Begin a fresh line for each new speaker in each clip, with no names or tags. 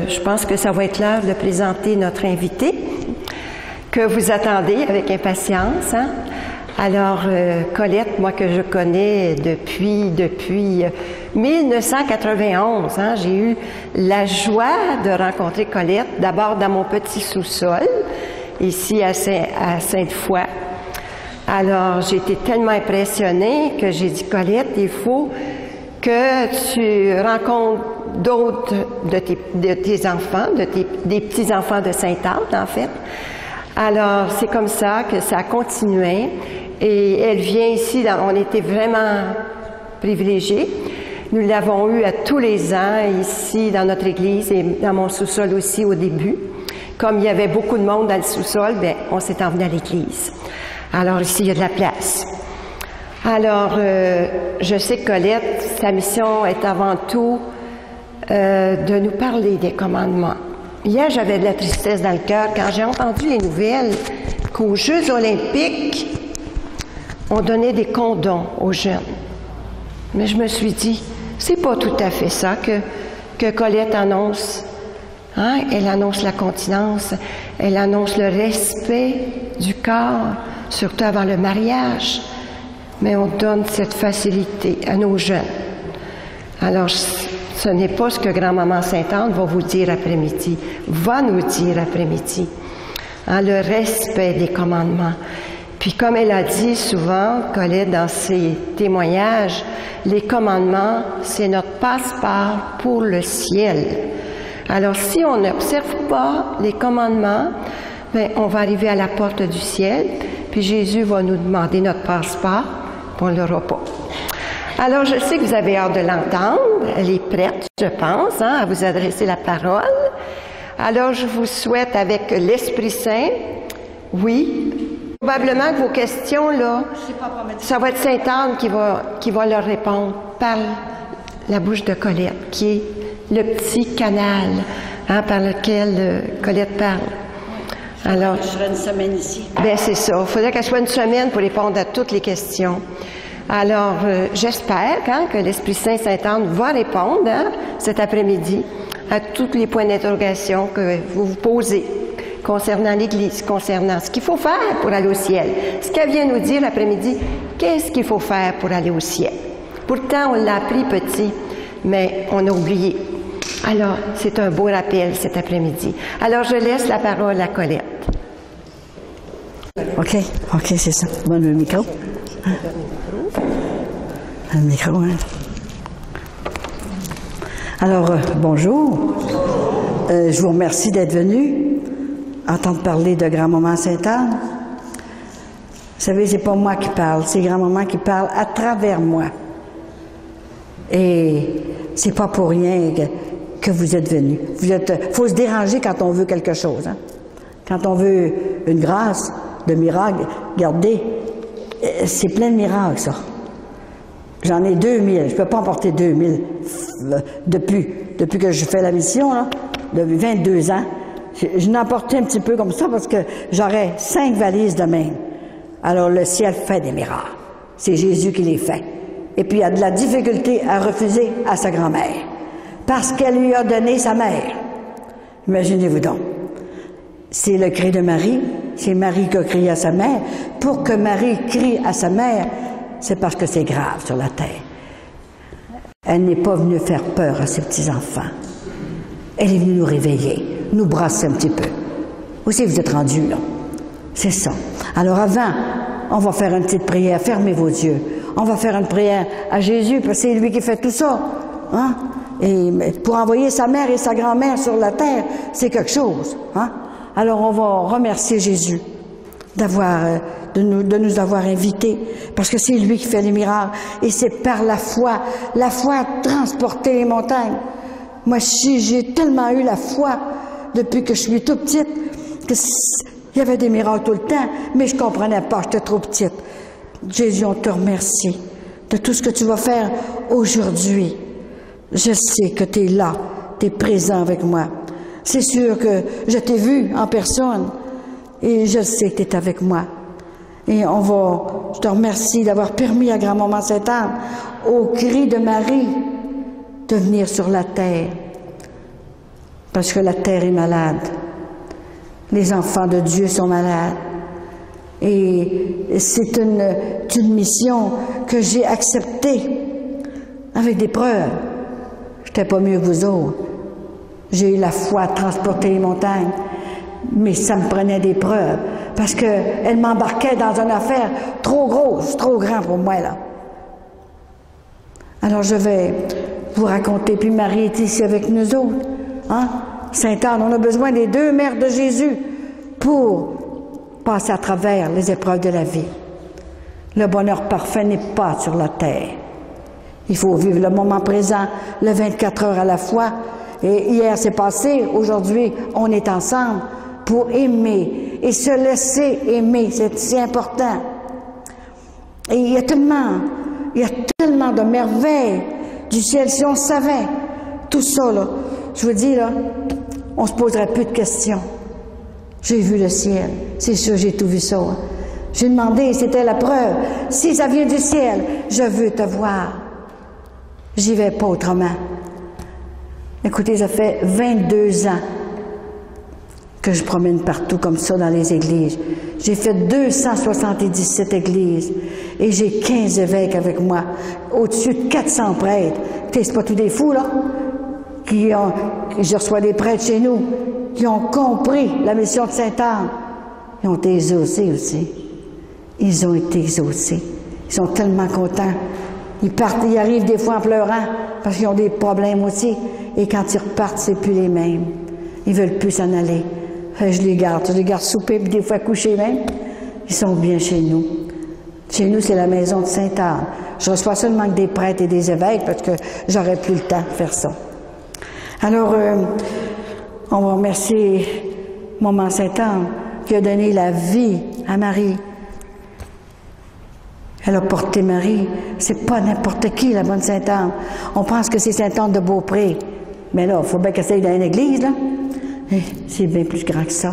Je pense que ça va être l'heure de présenter notre invité, que vous attendez avec impatience. Hein? Alors, Colette, moi que je connais depuis 1991, hein, j'ai eu la joie de rencontrer Colette, d'abord dans mon petit sous-sol, ici à Sainte-Foy. Alors, j'ai été tellement impressionnée que j'ai dit, Colette, il faut que tu rencontres d'autres de tes enfants, des petits-enfants de Sainte-Anne, en fait. Alors, c'est comme ça que ça a continué. Et elle vient ici, on était vraiment privilégiés. Nous l'avons eu à tous les ans, ici, dans notre église et dans mon sous-sol aussi au début. Comme il y avait beaucoup de monde dans le sous-sol, bien, on s'est emmené à l'église. Alors, ici, il y a de la place. Alors, je sais que Colette, sa mission est avant tout de nous parler des commandements. Hier, j'avais de la tristesse dans le cœur quand j'ai entendu les nouvelles qu'aux Jeux olympiques, on donnait des condoms aux jeunes. Mais je me suis dit, c'est pas tout à fait ça que Colette annonce. Hein? Elle annonce la continence, elle annonce le respect du corps, surtout avant le mariage. Mais on donne cette facilité à nos jeunes. Alors, ce n'est pas ce que grand-maman Sainte-Anne va vous dire après-midi, va nous dire après-midi. Hein, le respect des commandements. Puis comme elle a dit souvent, Colette, dans ses témoignages, les commandements, c'est notre passeport pour le ciel. Alors, si on n'observe pas les commandements, bien, on va arriver à la porte du ciel, puis Jésus va nous demander notre passeport, puis on ne l'aura pas. Alors, je sais que vous avez hâte de l'entendre. Elle est prête, je pense, hein, à vous adresser la parole. Alors, je vous souhaite, avec l'Esprit Saint, oui, probablement que vos questions, là, ça va être Sainte-Anne qui va leur répondre par la bouche de Colette, qui est le petit canal hein, par lequel Colette parle. Alors,
je serai une semaine ici.
Bien, c'est ça. Il faudrait qu'elle soit une semaine pour répondre à toutes les questions. Alors, j'espère hein, que l'Esprit Saint Sainte-Anne va répondre hein, cet après-midi à tous les points d'interrogation que vous vous posez concernant l'Église, concernant ce qu'il faut faire pour aller au ciel. Ce qu'elle vient nous dire l'après-midi, qu'est-ce qu'il faut faire pour aller au ciel? Pourtant, on l'a appris petit, mais on a oublié. Alors, c'est un beau rappel cet après-midi. Alors, je laisse la parole à Colette.
OK, c'est ça. Bon, le micro. Le micro, hein. Alors, bonjour. Je vous remercie d'être venu entendre parler de grand-maman Sainte-Anne. Vous savez, c'est pas moi qui parle, c'est grand-maman qui parle à travers moi. Et c'est pas pour rien que vous êtes venus. Faut se déranger quand on veut quelque chose. Hein? Quand on veut une grâce de miracle, regardez, c'est plein de miracles, ça. J'en ai 2000. Je peux pas en porter 2000 depuis que je fais la mission, là, depuis 22 ans. Je n'en portais un petit peu comme ça parce que j'aurais 5 valises de même. Alors, le ciel fait des miracles. C'est Jésus qui les fait. Et puis, il a de la difficulté à refuser à sa grand-mère. Parce qu'elle lui a donné sa mère. Imaginez-vous donc. C'est le cri de Marie. C'est Marie qui a crié à sa mère. Pour que Marie crie à sa mère, c'est parce que c'est grave sur la terre. Elle n'est pas venue faire peur à ses petits-enfants. Elle est venue nous réveiller, nous brasser un petit peu. Où c'est que vous êtes rendus, là? C'est ça. Alors avant, on va faire une petite prière. Fermez vos yeux. On va faire une prière à Jésus, parce que c'est lui qui fait tout ça. Hein? Et pour envoyer sa mère et sa grand-mère sur la terre, c'est quelque chose. Hein? Alors on va remercier Jésus de nous avoir invités, parce que c'est lui qui fait les miracles. Et c'est par la foi a transporté les montagnes. Moi, j'ai tellement eu la foi depuis que je suis toute petite, que il y avait des miracles tout le temps, mais je comprenais pas, j'étais trop petite. Jésus, on te remercie de tout ce que tu vas faire aujourd'hui. Je sais que tu es là, tu es présent avec moi. C'est sûr que je t'ai vu en personne et je sais que tu es avec moi. Et je te remercie d'avoir permis à grand-maman Sainte-Anne, au cri de Marie, de venir sur la terre parce que la terre est malade. Les enfants de Dieu sont malades. Et c'est une mission que j'ai acceptée avec des preuves. Je n'étais pas mieux que vous autres. J'ai eu la foi à transporter les montagnes, mais ça me prenait des preuves, parce qu'elle m'embarquait dans une affaire trop grosse, trop grande pour moi, là. Alors je vais vous raconter, puis Marie est ici avec nous autres. Hein? Sainte-Anne, on a besoin des deux mères de Jésus pour passer à travers les épreuves de la vie. Le bonheur parfait n'est pas sur la terre. Il faut vivre le moment présent, le 24 heures à la fois. Et hier c'est passé, aujourd'hui on est ensemble pour aimer et se laisser aimer, c'est si important. Et il y a tellement de merveilles du ciel. Si on savait tout ça, là, je vous dis, là, on se poserait plus de questions. J'ai vu le ciel, c'est sûr, j'ai tout vu ça. Hein. J'ai demandé, c'était la preuve. Si ça vient du ciel, je veux te voir. J'y vais pas autrement. Écoutez, ça fait 22 ans que je promène partout comme ça dans les églises. J'ai fait 277 églises et j'ai 15 évêques avec moi, au-dessus de 400 prêtres. Écoutez, c'est pas tous des fous, là, je reçois des prêtres chez nous, qui ont compris la mission de Sainte-Anne. Ils ont été exaucés aussi. Ils ont été exaucés. Ils sont tellement contents. Ils partent, ils arrivent des fois en pleurant, parce qu'ils ont des problèmes aussi. Et quand ils repartent, c'est plus les mêmes. Ils veulent plus s'en aller. Je les garde souper, puis des fois coucher même. Ils sont bien chez nous. Chez nous, c'est la maison de Sainte-Anne. Je reçois seulement que des prêtres et des évêques, parce que j'aurais plus le temps de faire ça. Alors, on va remercier Maman Sainte-Anne, qui a donné la vie à Marie. Elle a porté Marie. C'est pas n'importe qui, la bonne Sainte-Anne. On pense que c'est Sainte-Anne de Beaupré. Mais là, il faut bien qu'elle aille dans une église, là. C'est bien plus grand que ça.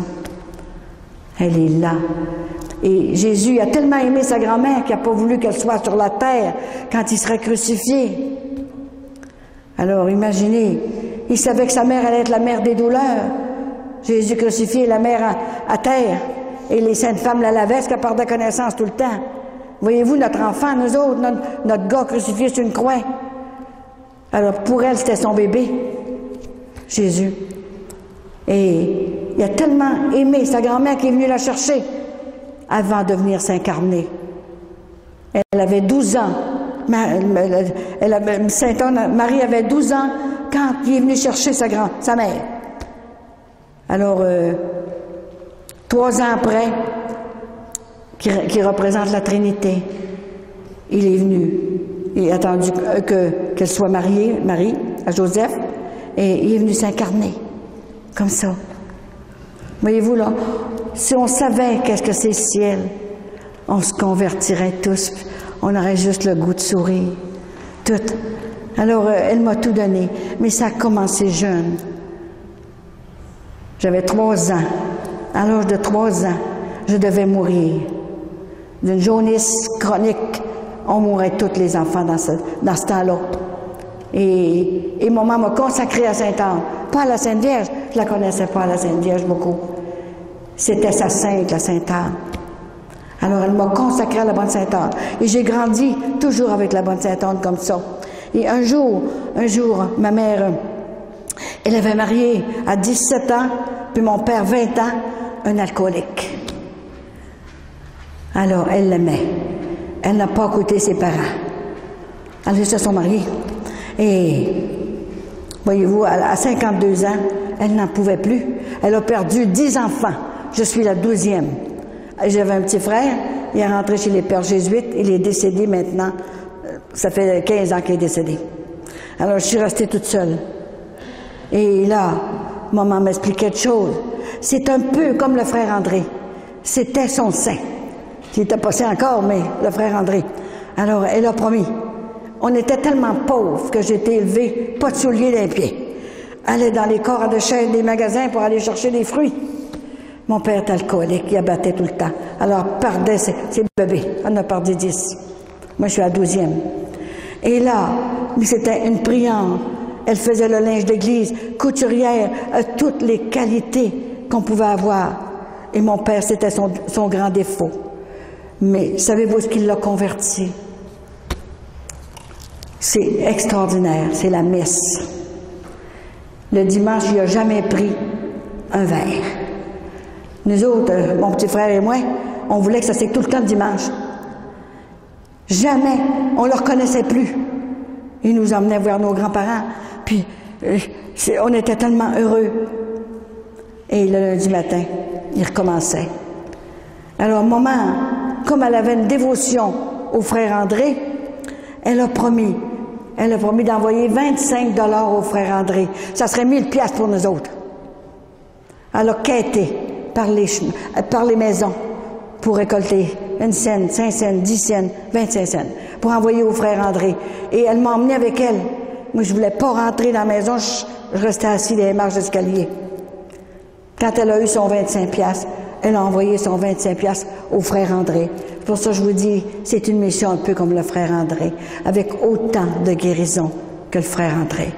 Elle est là. Et Jésus a tellement aimé sa grand-mère qu'il n'a pas voulu qu'elle soit sur la terre quand il serait crucifié. Alors, imaginez, il savait que sa mère allait être la mère des douleurs. Jésus crucifié, la mère à terre. Et les saintes femmes la lavaient, parce qu'elle perdait connaissance tout le temps. Voyez-vous, notre enfant, nous autres, notre gars crucifié sur une croix. Alors, pour elle, c'était son bébé, Jésus. Et il a tellement aimé sa grand-mère qui est venue la chercher avant de venir s'incarner. Elle avait 12 ans. Sainte-Anne, Marie avait 12 ans quand il est venu chercher sa mère. Alors, 3 ans après, qui représente la Trinité, il est venu. Il a attendu qu'elle soit mariée, Marie, à Joseph, et il est venu s'incarner. Comme ça. Voyez-vous, là, si on savait qu'est-ce que c'est le ciel, on se convertirait tous, on aurait juste le goût de sourire. Tout. Alors, elle m'a tout donné, mais ça a commencé jeune. J'avais 3 ans. À l'âge de 3 ans, je devais mourir. D'une jaunisse chronique, on mourrait tous les enfants dans ce temps-là. Et maman m'a consacrée à Sainte-Anne. Pas à la Sainte Vierge, je la connaissais pas, la Sainte Vierge, beaucoup. C'était sa sainte, la Sainte-Anne. Alors elle m'a consacrée à la bonne Sainte-Anne. Et j'ai grandi toujours avec la bonne Sainte-Anne comme ça. Et un jour, ma mère, elle avait marié à 17 ans, puis mon père, 20 ans, un alcoolique. Alors, elle l'aimait. Elle n'a pas écouté ses parents. Alors, ils se sont mariés. Et, voyez-vous, à 52 ans, elle n'en pouvait plus. Elle a perdu 10 enfants. Je suis la 12e. J'avais un petit frère, il est rentré chez les pères jésuites, il est décédé maintenant. Ça fait 15 ans qu'il est décédé. Alors, je suis restée toute seule. Et là, maman m'expliquait de choses. C'est un peu comme le frère André. C'était son saint. Qui était passé encore, mais le frère André. Alors, elle a promis. On était tellement pauvres que j'ai été élevée, pas de souliers dans les pieds. Allait dans les corps de chaîne des magasins pour aller chercher des fruits. Mon père est alcoolique, il abattait tout le temps. Alors, perdait ses bébés. On en a perdu 10. Moi, je suis la 12e. Et là, mais c'était une priante. Elle faisait le linge d'église, couturière, toutes les qualités qu'on pouvait avoir. Et mon père, c'était son grand défaut. Mais savez-vous ce qui l'a converti? C'est extraordinaire, c'est la messe. Le dimanche, il n'a jamais pris un verre. Nous autres, mon petit frère et moi, on voulait que ça c'est tout le temps le dimanche. Jamais, on ne le reconnaissait plus. Il nous emmenait voir nos grands-parents, puis on était tellement heureux. Et le lundi matin, il recommençait. Alors, maman, comme elle avait une dévotion au frère André, elle a promis d'envoyer 25 $ au frère André. Ça serait 1000 piastres pour nous autres. Elle a quêté par les maisons pour récolter 1 cent, 5 cents, 10 cents, 25 cents pour envoyer au frère André. Et elle m'a emmené avec elle. Moi, je voulais pas rentrer dans la maison, je restais assis dans les marches d'escalier. Quand elle a eu son 25 piastres, elle a envoyé son 25 piastres au frère André. Pour ça, je vous dis, c'est une mission un peu comme le frère André, avec autant de guérison que le frère André.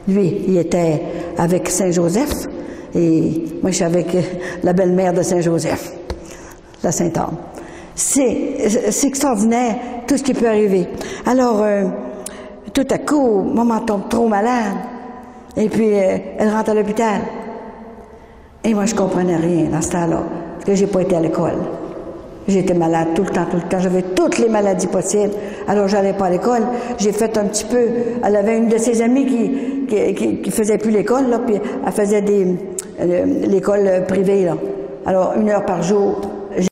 Lui, il était avec Saint-Joseph, et moi, je suis avec la belle-mère de Saint-Joseph, la Sainte-Anne. C'est extraordinaire, tout ce qui peut arriver. Alors, tout à coup, maman tombe trop malade, et puis elle rentre à l'hôpital. Et moi, je comprenais rien dans ce temps-là, parce que j'ai pas été à l'école. J'étais malade tout le temps. J'avais toutes les maladies possibles. Alors, j'allais pas à l'école. J'ai fait un petit peu... Elle avait une de ses amies qui faisait plus l'école, là, puis elle faisait l'école privée, là. Alors, 1 heure par jour,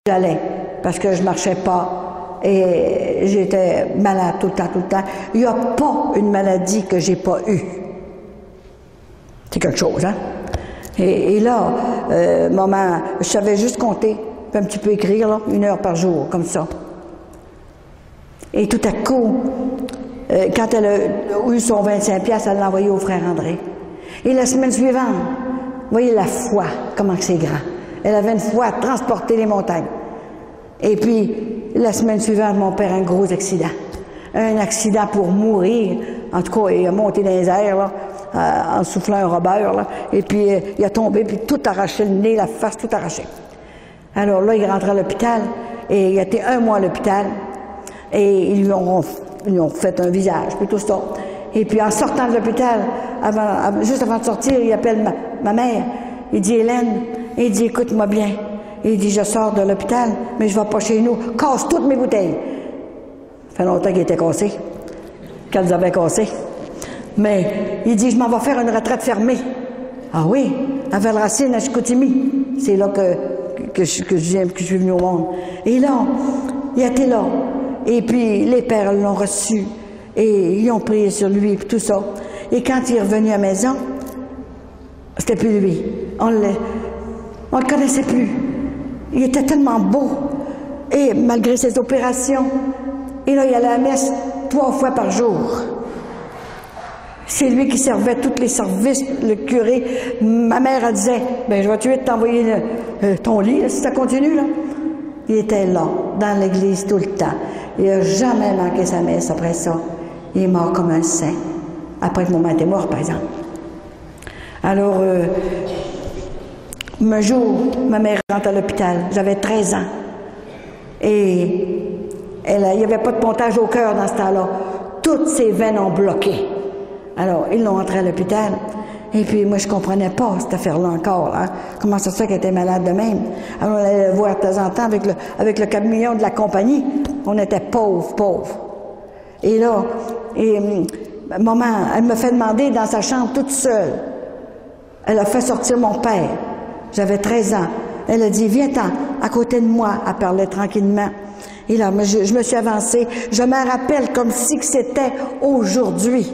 j'allais, parce que je marchais pas. Et j'étais malade tout le temps. Il n'y a pas une maladie que j'ai pas eue. C'est quelque chose, hein? Et là, maman, je savais juste compter, puis un petit peu écrire, là, 1 heure par jour, comme ça. Et tout à coup, quand elle a eu son 25 piastres, elle l'a envoyé au frère André. Et la semaine suivante, vous voyez la foi, comment c'est grand. Elle avait une foi à transporter les montagnes. Et puis, la semaine suivante, mon père a un gros accident. Un accident pour mourir. En tout cas, il a monté dans les airs, là, en soufflant un robeur, là. Et puis, il a tombé, puis tout arraché, le nez, la face, tout arraché. Alors là, il est rentré à l'hôpital, et il a été 1 mois à l'hôpital, et ils lui ont fait un visage, puis tout ça. Et puis, en sortant de l'hôpital, juste avant de sortir, il appelle ma mère. Il dit, Hélène, il dit, écoute-moi bien. Il dit, je sors de l'hôpital, mais je vais pas chez nous. Casse toutes mes bouteilles. Ça fait longtemps qu'il était cassé, qu'elle les avait cassées. Mais il dit, je m'en vais faire une retraite fermée. Ah oui, à Valracine, à Chicoutimi. C'est là que je suis venu au monde. Et là, il était là. Et puis, les pères l'ont reçu. Et ils ont prié sur lui, puis tout ça. Et quand il est revenu à la maison, c'était plus lui. On le connaissait plus. Il était tellement beau. Et malgré ses opérations, et là, il allait à la messe 3 fois par jour. C'est lui qui servait tous les services, le curé. Ma mère, elle disait, ben je vais tuer de t'envoyer ton lit, là, si ça continue, là. Il était là, dans l'église, tout le temps. Il n'a jamais manqué sa messe après ça. Il est mort comme un saint. Après que mon maman était mort, par exemple. Alors, un jour, ma mère rentre à l'hôpital. J'avais 13 ans. Et il n'y avait pas de pontage au cœur dans ce temps-là. Toutes ses veines ont bloqué. Alors, ils l'ont entrée à l'hôpital. Et puis, moi, je comprenais pas cette affaire-là encore. Hein? Comment ça se fait qu'elle était malade de même? Alors, on allait le voir de temps en temps avec le camion de la compagnie. On était pauvres. Et là, maman, elle me fait demander dans sa chambre toute seule. Elle a fait sortir mon père. J'avais 13 ans. Elle a dit, viens-t'en, à côté de moi. Elle parlait tranquillement. Et là, je me suis avancée. Je me rappelle comme si c'était aujourd'hui.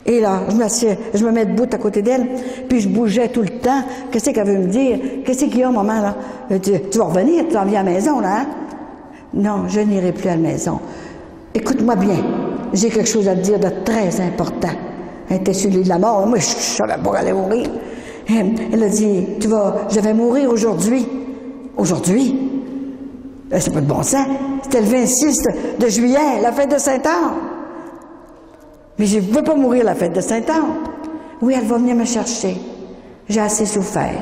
Et là, je me mets debout à côté d'elle, puis je bougeais tout le temps. Qu'est-ce qu'elle veut me dire? Qu'est-ce qu'il y a, maman, là? Tu vas revenir, tu en viens à la maison, là, hein? Non, je n'irai plus à la maison. Écoute-moi bien, j'ai quelque chose à te dire de très important. Elle était sur le lit de la mort. Moi, je savais pas qu'elle allait mourir. Elle a dit, je vais mourir aujourd'hui. Aujourd'hui? C'est pas de bon sens. C'était le 26 de juillet, la fête de Sainte-Anne. Mais je ne veux pas mourir la fête de Sainte-Anne. Oui, elle va venir me chercher. J'ai assez souffert.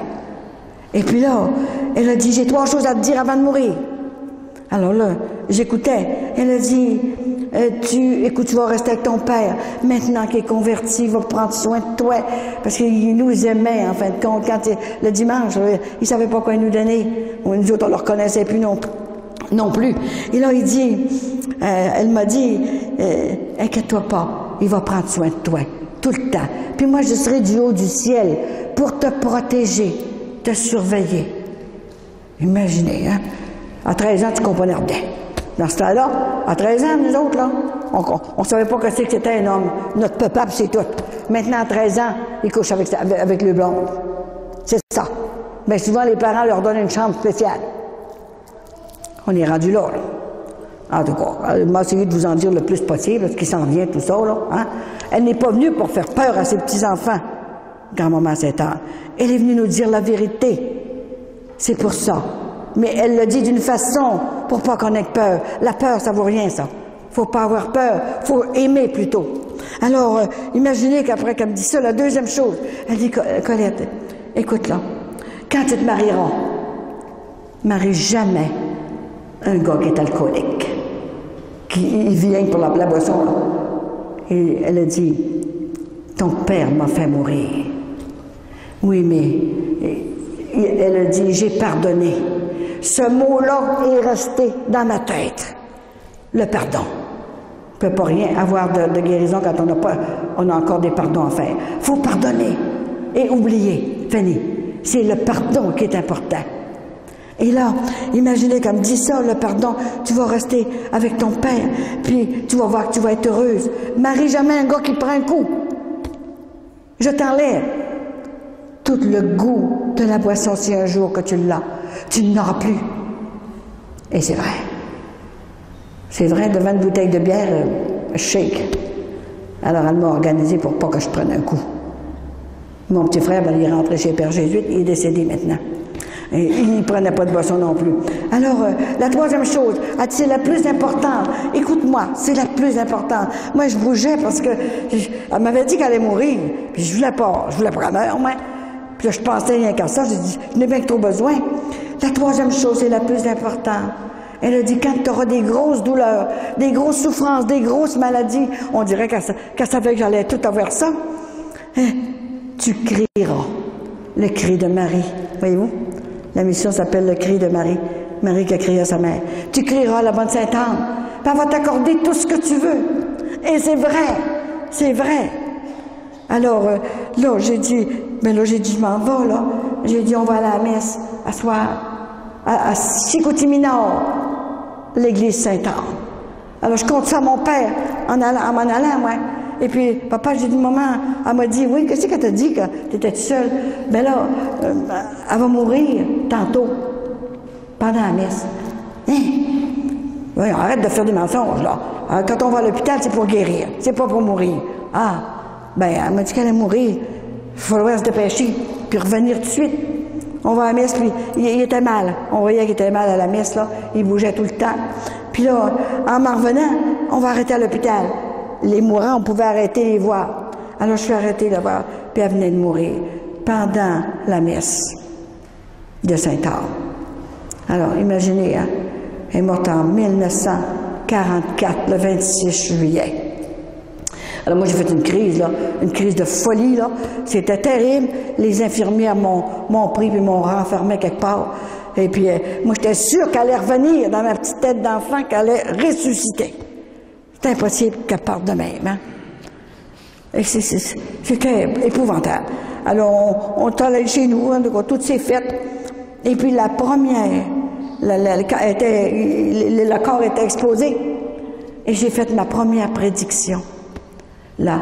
Et puis là, elle a dit, j'ai 3 choses à te dire avant de mourir. Alors là, j'écoutais. Elle a dit, écoute, tu vas rester avec ton père. Maintenant qu'il est converti, il va prendre soin de toi. Parce qu'il nous aimait, en fin de compte. Quand le dimanche, il ne savait pas quoi nous donner. Nous autres, on ne le reconnaissait plus non plus. Et là, il dit, elle m'a dit, inquiète-toi pas, il va prendre soin de toi, tout le temps. Puis moi, je serai du haut du ciel pour te protéger, te surveiller. Imaginez, hein? À 13 ans, tu comprenais rien. Dans ce temps-là, à 13 ans, nous autres, là, on savait pas que c'était un homme. Notre peuple, c'est tout. Maintenant, à 13 ans, ils couchent avec le blond. C'est ça. Mais souvent, les parents leur donnent une chambre spéciale. On est rendu là, là. En tout cas, elle m'a essayé de vous en dire le plus possible, parce qu'il s'en vient, tout ça, là. Hein? Elle n'est pas venue pour faire peur à ses petits-enfants, grand-maman Sainte-Anne. Elle est venue nous dire la vérité. C'est pour ça. Mais elle le dit d'une façon pour pas qu'on ait peur. La peur, ça vaut rien, ça. Faut pas avoir peur. Faut aimer, plutôt. Alors, imaginez qu'après qu'elle me dit ça, la deuxième chose, elle dit, Colette, écoute là, quand tu te marieras, marie jamais un gars qui est alcoolique, qui vient pour la boisson, là. Et elle a dit, ton père m'a fait mourir. Oui, mais elle a dit, j'ai pardonné. Ce mot-là est resté dans ma tête. Le pardon. On ne peut pas rien avoir de guérison quand on a encore des pardons à faire. Il faut pardonner et oublier. Fanny, c'est le pardon qui est important. Et là, imaginez qu'elle me dit ça, le pardon, tu vas rester avec ton père, puis tu vas voir que tu vas être heureuse. Marie jamais un gars qui prend un coup. Je t'enlève tout le goût de la boisson si un jour que tu l'as. Tu n'auras plus. Et c'est vrai. C'est vrai, devant une bouteille de bière, shake. Alors elle m'a organisé pour pas que je prenne un coup. Mon petit frère, il est rentré chez Père Jésuite, il est décédé maintenant. Et il ne prenait pas de boisson non plus. Alors, la troisième chose, c'est la plus importante. Écoute-moi, c'est la plus importante. Moi, je bougeais parce que elle m'avait dit qu'elle allait mourir. Puis je voulais pas mourir, moi. Puis là, je pensais rien qu'à ça. J'ai dit, je n'ai bien que trop besoin. La troisième chose, c'est la plus importante. Elle a dit, quand tu auras des grosses douleurs, des grosses souffrances, des grosses maladies, on dirait qu'elle savait que j'allais tout avoir ça. Hein? Tu crieras le cri de Marie. Voyez-vous? La mission s'appelle le cri de Marie. Marie qui a crié à sa mère. Tu crieras la bonne Sainte-Anne. Puis elle va t'accorder tout ce que tu veux. Et c'est vrai. C'est vrai. Alors, là, j'ai dit, je m'en vais, là. J'ai dit, on va aller à la messe, à soir, à Chicoutimi-Nord, l'église Sainte-Anne. Alors, je compte ça à mon père, en m'en allant, moi. Et puis, papa, j'ai dit, maman, elle m'a dit, oui, qu'est-ce qu'elle t'a dit quand tu étais seule? Ben là, elle va mourir tantôt, pendant la messe. Hein? Oui, arrête de faire des mensonges, là. Alors, quand on va à l'hôpital, c'est pour guérir, c'est pas pour mourir. Ah, ben, elle m'a dit qu'elle allait mourir. Il faudrait se dépêcher, puis revenir tout de suite. On va à la messe, puis il était mal. On voyait qu'il était mal à la messe, là. Il bougeait tout le temps. Puis là, en m'en revenant, on va arrêter à l'hôpital. Les mourants, on pouvait arrêter les voir. Alors, je suis arrêtée de voir, puis elle venait de mourir pendant la messe de Sainte-Anne. Alors, imaginez, hein, elle est morte en 1944, le 26 juillet. Alors, moi, j'ai fait une crise, là, une crise de folie, là. C'était terrible. Les infirmières m'ont pris puis m'ont renfermé quelque part. Et puis, moi, j'étais sûre qu'elle allait revenir dans ma petite tête d'enfant, qu'elle allait ressusciter. C'est impossible qu'elle parte de même, hein? Et c'était épouvantable. Alors, on est allé chez nous, hein, tout s'est fait. Et puis, la première, le corps était explosé. Et j'ai fait ma première prédiction, là,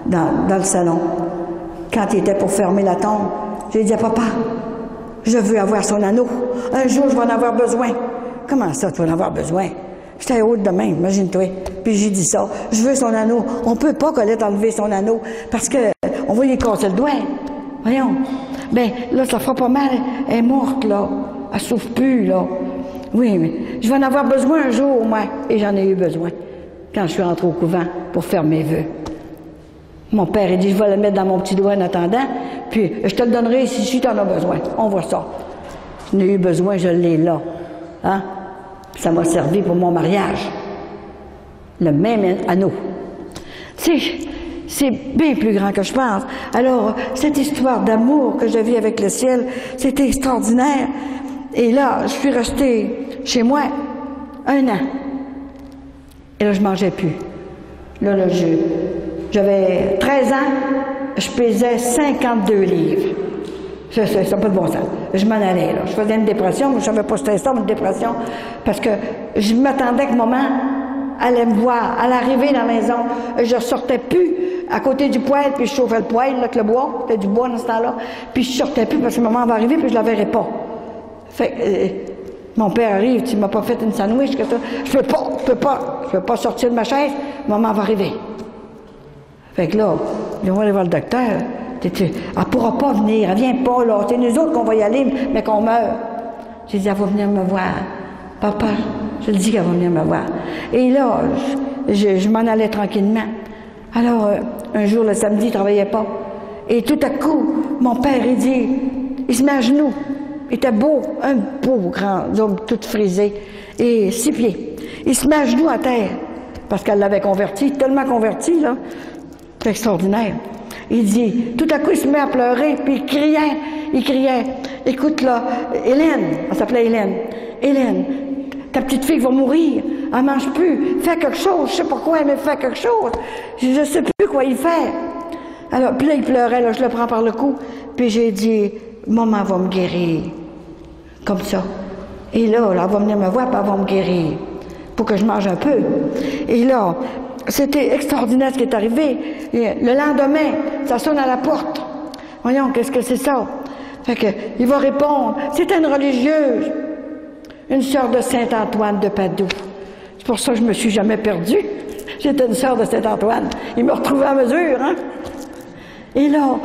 dans le salon. Quand il était pour fermer la tombe, j'ai dit à papa, je veux avoir son anneau. Un jour, je vais en avoir besoin. Comment ça, tu vas en avoir besoin? J'étais haute de même, imagine-toi. Puis j'ai dit ça. Je veux son anneau. On peut pas, Colette, enlever son anneau parce que on va lui casser le doigt. Voyons. Ben, là, ça fera pas mal. Elle est morte, là. Elle souffre plus, là. Oui, mais je vais en avoir besoin un jour, moi. Et j'en ai eu besoin quand je suis rentrée au couvent pour faire mes vœux. Mon père, il dit, je vais le mettre dans mon petit doigt en attendant, puis je te le donnerai si tu en as besoin. On voit ça. Je n'ai eu besoin, je l'ai là. Hein? Ça m'a servi pour mon mariage. Le même anneau. C'est bien plus grand que je pense. Alors, cette histoire d'amour que je vis avec le ciel, c'était extraordinaire. Et là, je suis restée chez moi 1 an. Et là, je mangeais plus. Là, j'avais 13 ans, je pesais 52 livres. Ça n'a pas de bon sens. Je m'en allais, là. Je faisais une dépression, mais je ne savais pas c'était ça, une dépression, parce que je m'attendais que maman allait me voir, allait arriver dans la maison. Je sortais plus à côté du poêle, puis je chauffais le poêle avec le bois, c'était du bois dans ce temps-là, puis je sortais plus parce que maman va arriver, puis je la verrais pas. Fait mon père arrive, tu m'as pas fait une sandwich, que ça. Je peux pas sortir de ma chaise, maman va arriver. Fait que là, on va aller voir le docteur. Elle pourra pas venir, elle vient pas, là. C'est nous autres qu'on va y aller, mais qu'on meurt. J'ai dit, elle va venir me voir. Papa, je le dis qu'elle va venir me voir. Et là, je m'en allais tranquillement. Alors, un jour, le samedi, il travaillait pas. Et tout à coup, mon père, il dit, il se met à genoux. Il était beau, un beau grand homme, tout frisé, et 6 pieds. Il se met à genoux à terre, parce qu'elle l'avait converti, tellement converti, là. C'est extraordinaire. Il dit, tout à coup, il se met à pleurer, puis il criait, écoute là, Hélène, elle s'appelait Hélène, ta petite fille va mourir, elle mange plus, fais quelque chose, je sais pas quoi, mais fais quelque chose, je sais plus quoi y faire. Alors, puis là, il pleurait, là, je le prends par le cou, puis j'ai dit, maman va me guérir, comme ça. Et là, elle va venir me voir, puis elle va me guérir, pour que je mange un peu. Et là, c'était extraordinaire ce qui est arrivé. Et le lendemain, ça sonne à la porte. Voyons, qu'est-ce que c'est ça? Fait que, il va répondre, c'était une religieuse, une sœur de Saint-Antoine de Padoue. C'est pour ça que je me suis jamais perdue. J'étais une sœur de Saint-Antoine. Il me retrouvait à mesure, hein? Et là,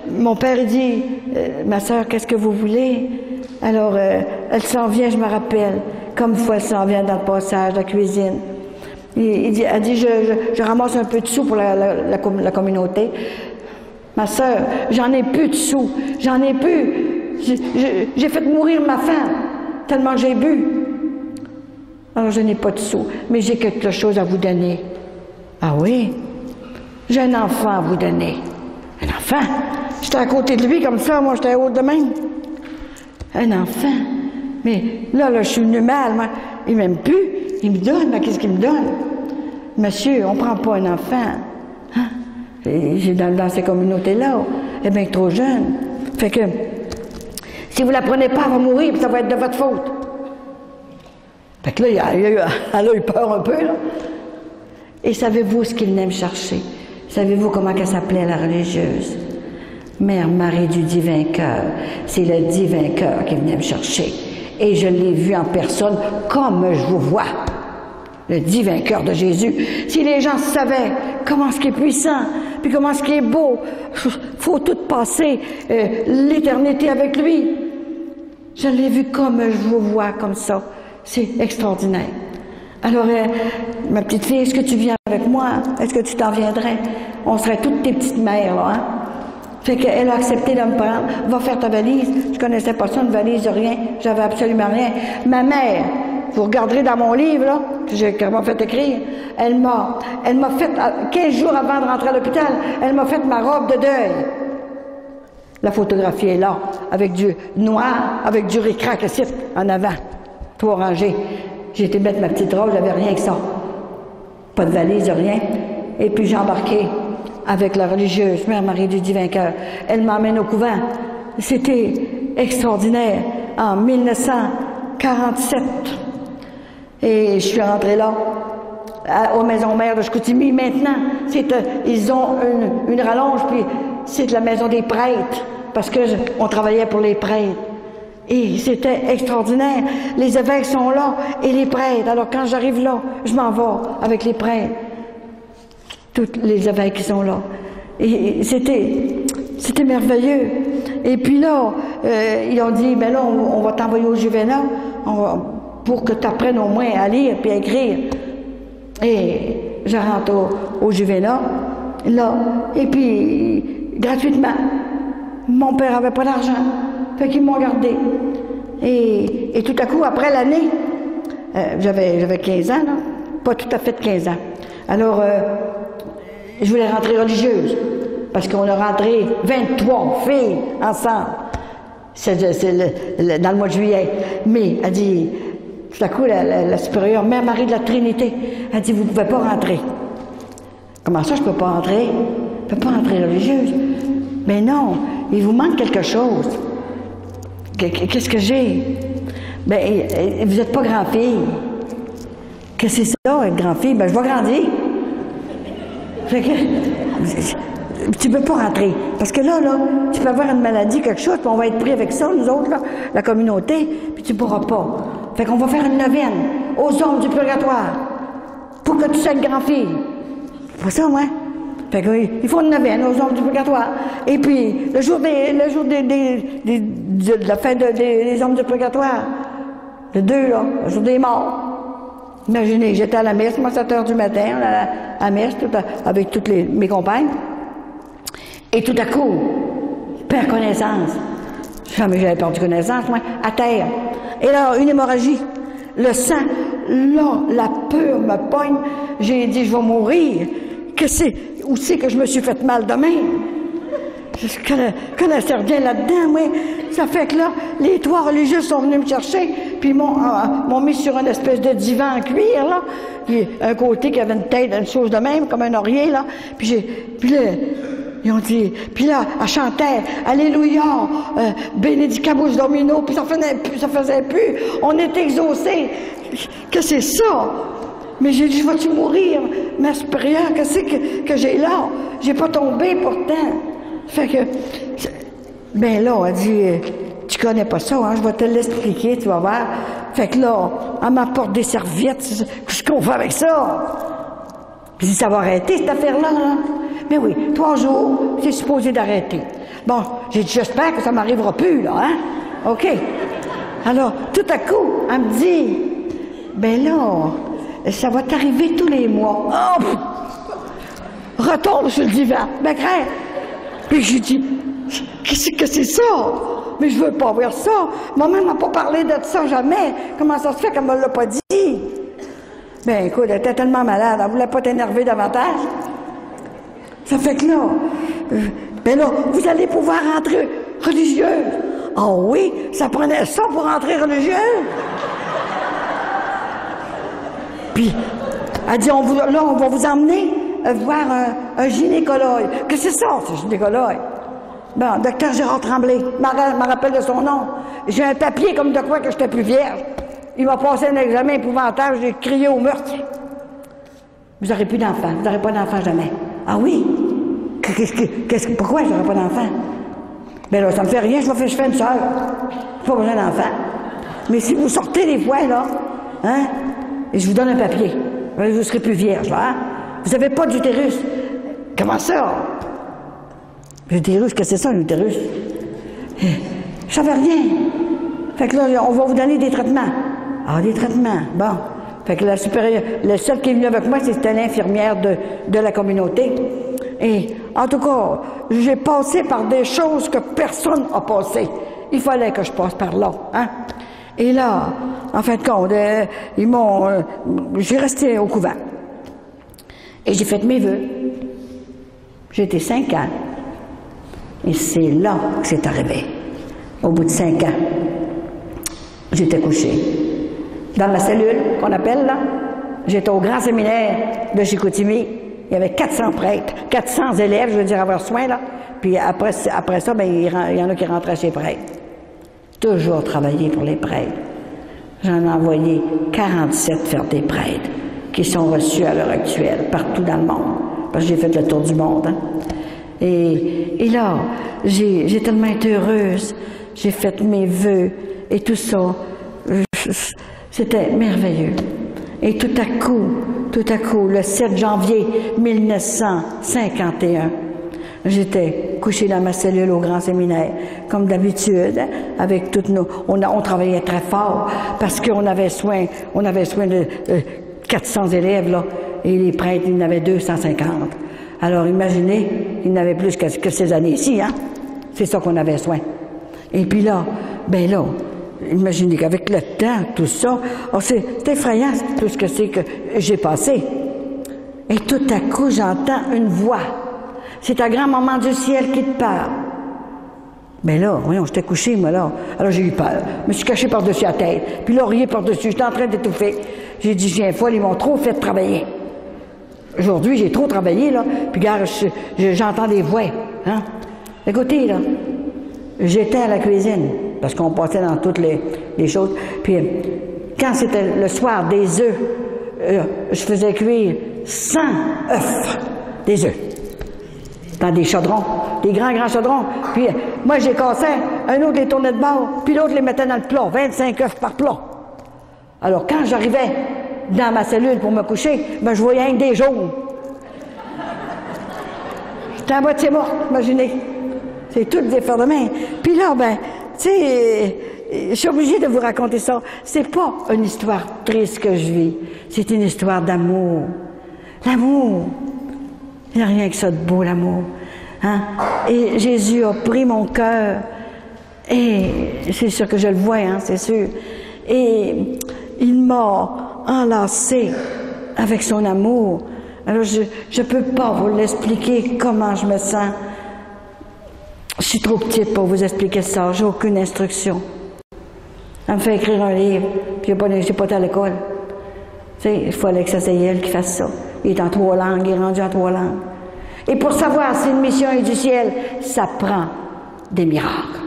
mon père, il dit, ma sœur, qu'est-ce que vous voulez? Alors, elle s'en vient, je me rappelle, comme fois elle s'en vient dans le passage de la cuisine. Elle dit, je ramasse un peu de sous pour la communauté. Ma sœur, j'en ai plus de sous, j'en ai plus. J'ai fait mourir ma femme, tellement j'ai bu. Alors, je n'ai pas de sous, mais j'ai quelque chose à vous donner. Ah oui? J'ai un enfant à vous donner. Un enfant? J'étais à côté de lui comme ça, moi j'étais haute de même. Un enfant? Mais là, je suis venue mal, moi. Il m'aime plus. Il me donne, mais qu'est-ce qu'il me donne? Monsieur, on prend pas un enfant. Hein? J'ai dans ces communautés-là, elle est bien trop jeune. Fait que, si vous la prenez pas, elle va mourir, puis ça va être de votre faute. Fait que là, elle a eu peur un peu, là. Et savez-vous ce qu'il venait me chercher? Savez-vous comment elle s'appelait, la religieuse? Mère Marie du Divin Cœur. C'est le Divin Cœur qui venait me chercher. Et je l'ai vu en personne comme je vous vois. Le Divin Cœur de Jésus. Si les gens savaient comment ce qui est puissant, puis comment ce qui est beau, faut tout passer l'éternité avec lui. Je l'ai vu comme je vous vois, comme ça. C'est extraordinaire. Alors, ma petite fille, est-ce que tu viens avec moi? Est-ce que tu t'en viendrais? On serait toutes tes petites mères, là, hein? Fait qu'elle a accepté de me prendre. Va faire ta valise. Je connaissais pas ça, une valise de rien. J'avais absolument rien. Ma mère, vous regarderez dans mon livre, là, que j'ai fait écrire, elle m'a fait, 15 jours avant de rentrer à l'hôpital, elle m'a fait ma robe de deuil. La photographie est là, avec du noir, avec du ric-rac ici, en avant, tout orangé. J'ai été mettre ma petite robe, j'avais rien que ça. Pas de valise, rien. Et puis j'ai embarqué avec la religieuse, Mère Marie du Divin Cœur. Elle m'emmène au couvent. C'était extraordinaire. En 1947. Et je suis rentrée là, aux maisons mères de Chicoutimi. Maintenant, ils ont une rallonge, puis c'est la maison des prêtres, parce que on travaillait pour les prêtres. Et c'était extraordinaire. Les évêques sont là, et les prêtres. Alors quand j'arrive là, je m'en vais avec les prêtres. Tous les évêques qui sont là. Et c'était merveilleux. Et puis là, ils ont dit, ben là, on va t'envoyer au Juvénat pour que tu apprennes au moins à lire puis à écrire. Et je rentre au Juvénat. là, et puis, gratuitement. Mon père avait pas d'argent, fait qu'ils m'ont gardé. Et tout à coup, après l'année, j'avais 15 ans, là, pas tout à fait 15 ans. Alors, je voulais rentrer religieuse, parce qu'on a rentré 23 filles ensemble. C'est dans le mois de juillet. Mais, elle dit, tout à coup, la supérieure, Mère Marie de la Trinité, elle dit, vous ne pouvez pas rentrer. Comment ça, je ne peux pas rentrer? Je ne peux pas rentrer religieuse. Mais non, il vous manque quelque chose. Qu'est-ce que j'ai? Ben, vous n'êtes pas grand-fille. Qu'est-ce que c'est ça, être grand-fille? Ben, je vais grandir. Fait que, tu peux pas rentrer. Parce que là, tu peux avoir une maladie, quelque chose, puis on va être pris avec ça, nous autres, là, la communauté, puis tu pourras pas. Fait qu'on va faire une neuvaine aux hommes du purgatoire pour que tu sois une grand-fille. C'est pas ça, moi. Fait qu'il faut une neuvaine aux hommes du purgatoire. Et puis, le jour de la fin des hommes du purgatoire, le 2, là, le jour des morts. Imaginez, j'étais à la messe, moi, 7 heures du matin, à la messe, avec toutes mes compagnes. Et tout à coup, perd connaissance. Jamais j'avais perdu connaissance, moi, à terre. Et là, une hémorragie. Le sang, là, la peur me pogne. J'ai dit, je vais mourir. Où c'est que je me suis fait mal de même? Je connaissais rien là-dedans, moi. Ça fait que là, les 3 religieux sont venus me chercher, puis m'ont mis sur une espèce de divan en cuir, là. Puis un côté qui avait une tête, une chose de même, comme un oreiller, là. Puis là, ils ont dit, puis là, elle chantait, Alléluia, Benedicamus Domino, puis ça faisait plus. On est exaucés. Que c'est ça? Mais j'ai dit, je vais-tu mourir? Ma supérieure, qu'est-ce que j'ai là? J'ai pas tombé pourtant. Fait que, ben là, elle dit, tu connais pas ça, hein? Je vais te l'expliquer, tu vas voir. Fait que là, elle m'apporte des serviettes, qu'est-ce qu'on fait avec ça? Puis ça va arrêter, cette affaire-là, là. Mais oui, 3 jours, c'est supposé d'arrêter. Bon, j'ai dit, j'espère que ça m'arrivera plus, là, hein? OK. Alors, tout à coup, elle me dit, ben là, ça va t'arriver tous les mois. Oh! Retombe sur le divan. Ben, crème. Puis j'ai dit, qu'est-ce que c'est ça? Mais je veux pas voir ça. Maman m'a pas parlé de ça jamais. Comment ça se fait qu'elle me l'a pas dit? Ben, écoute, elle était tellement malade, elle voulait pas t'énerver davantage. Ça fait que là, ben là, vous allez pouvoir rentrer religieuse. Ah oui, ça prenait ça pour rentrer religieuse? Puis, elle dit, là, on va vous emmener voir un gynécologue. Qu'est-ce que c'est ça, ce gynécologue? Bon, docteur Gérard Tremblay, me rappelle de son nom. J'ai un papier comme de quoi que j'étais plus vierge. Il m'a passé un examen épouvantable, j'ai crié au meurtre. Vous n'aurez plus d'enfant, vous n'aurez pas d'enfant jamais. Ah oui? Pourquoi je n'aurai pas d'enfant? Ben là, ça me fait rien, je fais une sœur. Pas besoin d'enfant. Mais si vous sortez des fois, là, hein, et je vous donne un papier, vous ne serez plus vierge, là, hein? Vous n'avez pas d'utérus. Comment ça? L'utérus, qu'est-ce que c'est ça, l'utérus? Je savais rien. Fait que là, on va vous donner des traitements. Ah, des traitements, bon. Fait que la supérieure, le seul qui est venu avec moi, c'était l'infirmière de la communauté. Et, en tout cas, j'ai passé par des choses que personne n'a passé. Il fallait que je passe par là, hein. Et là, en fin de compte, j'ai resté au couvent. Et j'ai fait mes vœux. J'ai été 5 ans. Et c'est là que c'est arrivé. Au bout de 5 ans, j'étais couchée. Dans ma cellule, qu'on appelle là, j'étais au grand séminaire de Chicoutimi. Il y avait 400 prêtres, 400 élèves, je veux dire, avoir soin, là. Puis après ça, ben, il y en a qui rentraient chez les prêtres. Toujours travailler pour les prêtres. J'en ai envoyé 47 faire des prêtres qui sont reçus à l'heure actuelle, partout dans le monde. Parce que j'ai fait le tour du monde, hein. Et là, j'ai tellement été heureuse. J'ai fait mes vœux et tout ça. C'était merveilleux. Et tout à coup, le 7 janvier 1951, j'étais couchée dans ma cellule au grand séminaire, comme d'habitude, avec toutes nos... On travaillait très fort parce qu'on avait soin de 400 élèves, là, et les prêtres, il y en avait 250. Alors, imaginez, il n'avait plus que ces années-ci, hein? C'est ça qu'on avait soin. Et puis là, ben là, imaginez qu'avec le temps, tout ça, oh, c'est effrayant tout ce que c'est que j'ai passé. Et tout à coup, j'entends une voix. C'est ta grand-maman du ciel qui te parle. Ben là, voyons, j'étais couché, moi, là. Alors j'ai eu peur. Je me suis caché par-dessus la tête. Puis l'oreiller par-dessus. J'étais en train d'étouffer. J'ai dit, je viens folle, ils m'ont trop fait travailler. Aujourd'hui, j'ai trop travaillé, là. Puis, regarde, j'entends des voix, hein. Écoutez, là, j'étais à la cuisine, parce qu'on passait dans toutes les choses. Puis, quand c'était le soir des œufs, je faisais cuire 100 œufs, des œufs, dans des chaudrons, des grands chaudrons. Puis, moi, j'ai cassé, un autre les tournait de bord, puis l'autre les mettait dans le plat, 25 œufs par plat. Alors, quand j'arrivais dans ma cellule pour me coucher, ben, je voyais un des jaunes. J'étais à moitié morte, imaginez. C'est tout des fers de main. Puis là, ben, tu sais, je suis obligée de vous raconter ça. C'est pas une histoire triste que je vis. C'est une histoire d'amour. L'amour. Il n'y a rien que ça de beau, l'amour. Hein? Et Jésus a pris mon cœur. Et c'est sûr que je le vois, hein, c'est sûr. Et il m'a enlacé avec son amour. Alors, je peux pas vous l'expliquer comment je me sens. Je suis trop petite pour vous expliquer ça. J'ai aucune instruction. Elle me fait écrire un livre, puis j'ai pas été à l'école. Tu sais, il fallait que ça c'est elle qui fasse ça. Il est en 3 langues, il est rendu en 3 langues. Et pour savoir si une mission est du ciel, ça prend des miracles.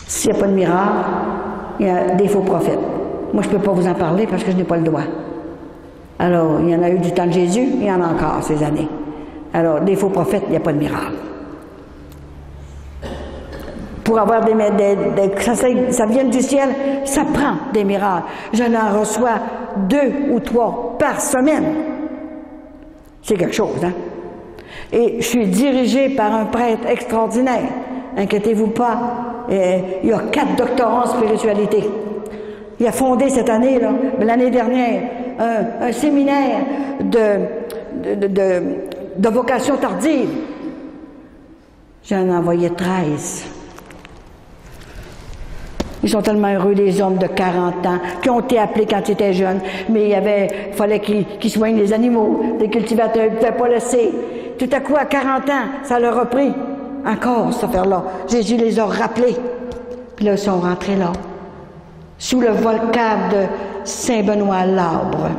S'il n'y a pas de miracle, il y a des faux prophètes. Moi, je ne peux pas vous en parler parce que je n'ai pas le droit. Alors, il y en a eu du temps de Jésus, il y en a encore ces années. Alors, des faux prophètes, il n'y a pas de miracle. Pour avoir ça vient du ciel, ça prend des miracles. Je n'en reçois 2 ou 3 par semaine. C'est quelque chose, hein? Et je suis dirigée par un prêtre extraordinaire. Inquiétez-vous pas. Il y a 4 doctorants en spiritualité. Il a fondé cette année, là, l'année dernière, un séminaire de vocation tardive. J'en ai envoyé 13. Ils sont tellement heureux, les hommes de 40 ans, qui ont été appelés quand ils étaient jeunes, mais il fallait qu'ils soignent les animaux, les cultivateurs, ils ne pouvaient pas laisser. Tout à coup, à 40 ans, ça leur a pris encore, cette affaire-là. Jésus les a rappelés. Puis là, ils sont rentrés là, sous le volcan de Saint-Benoît-l'Arbre.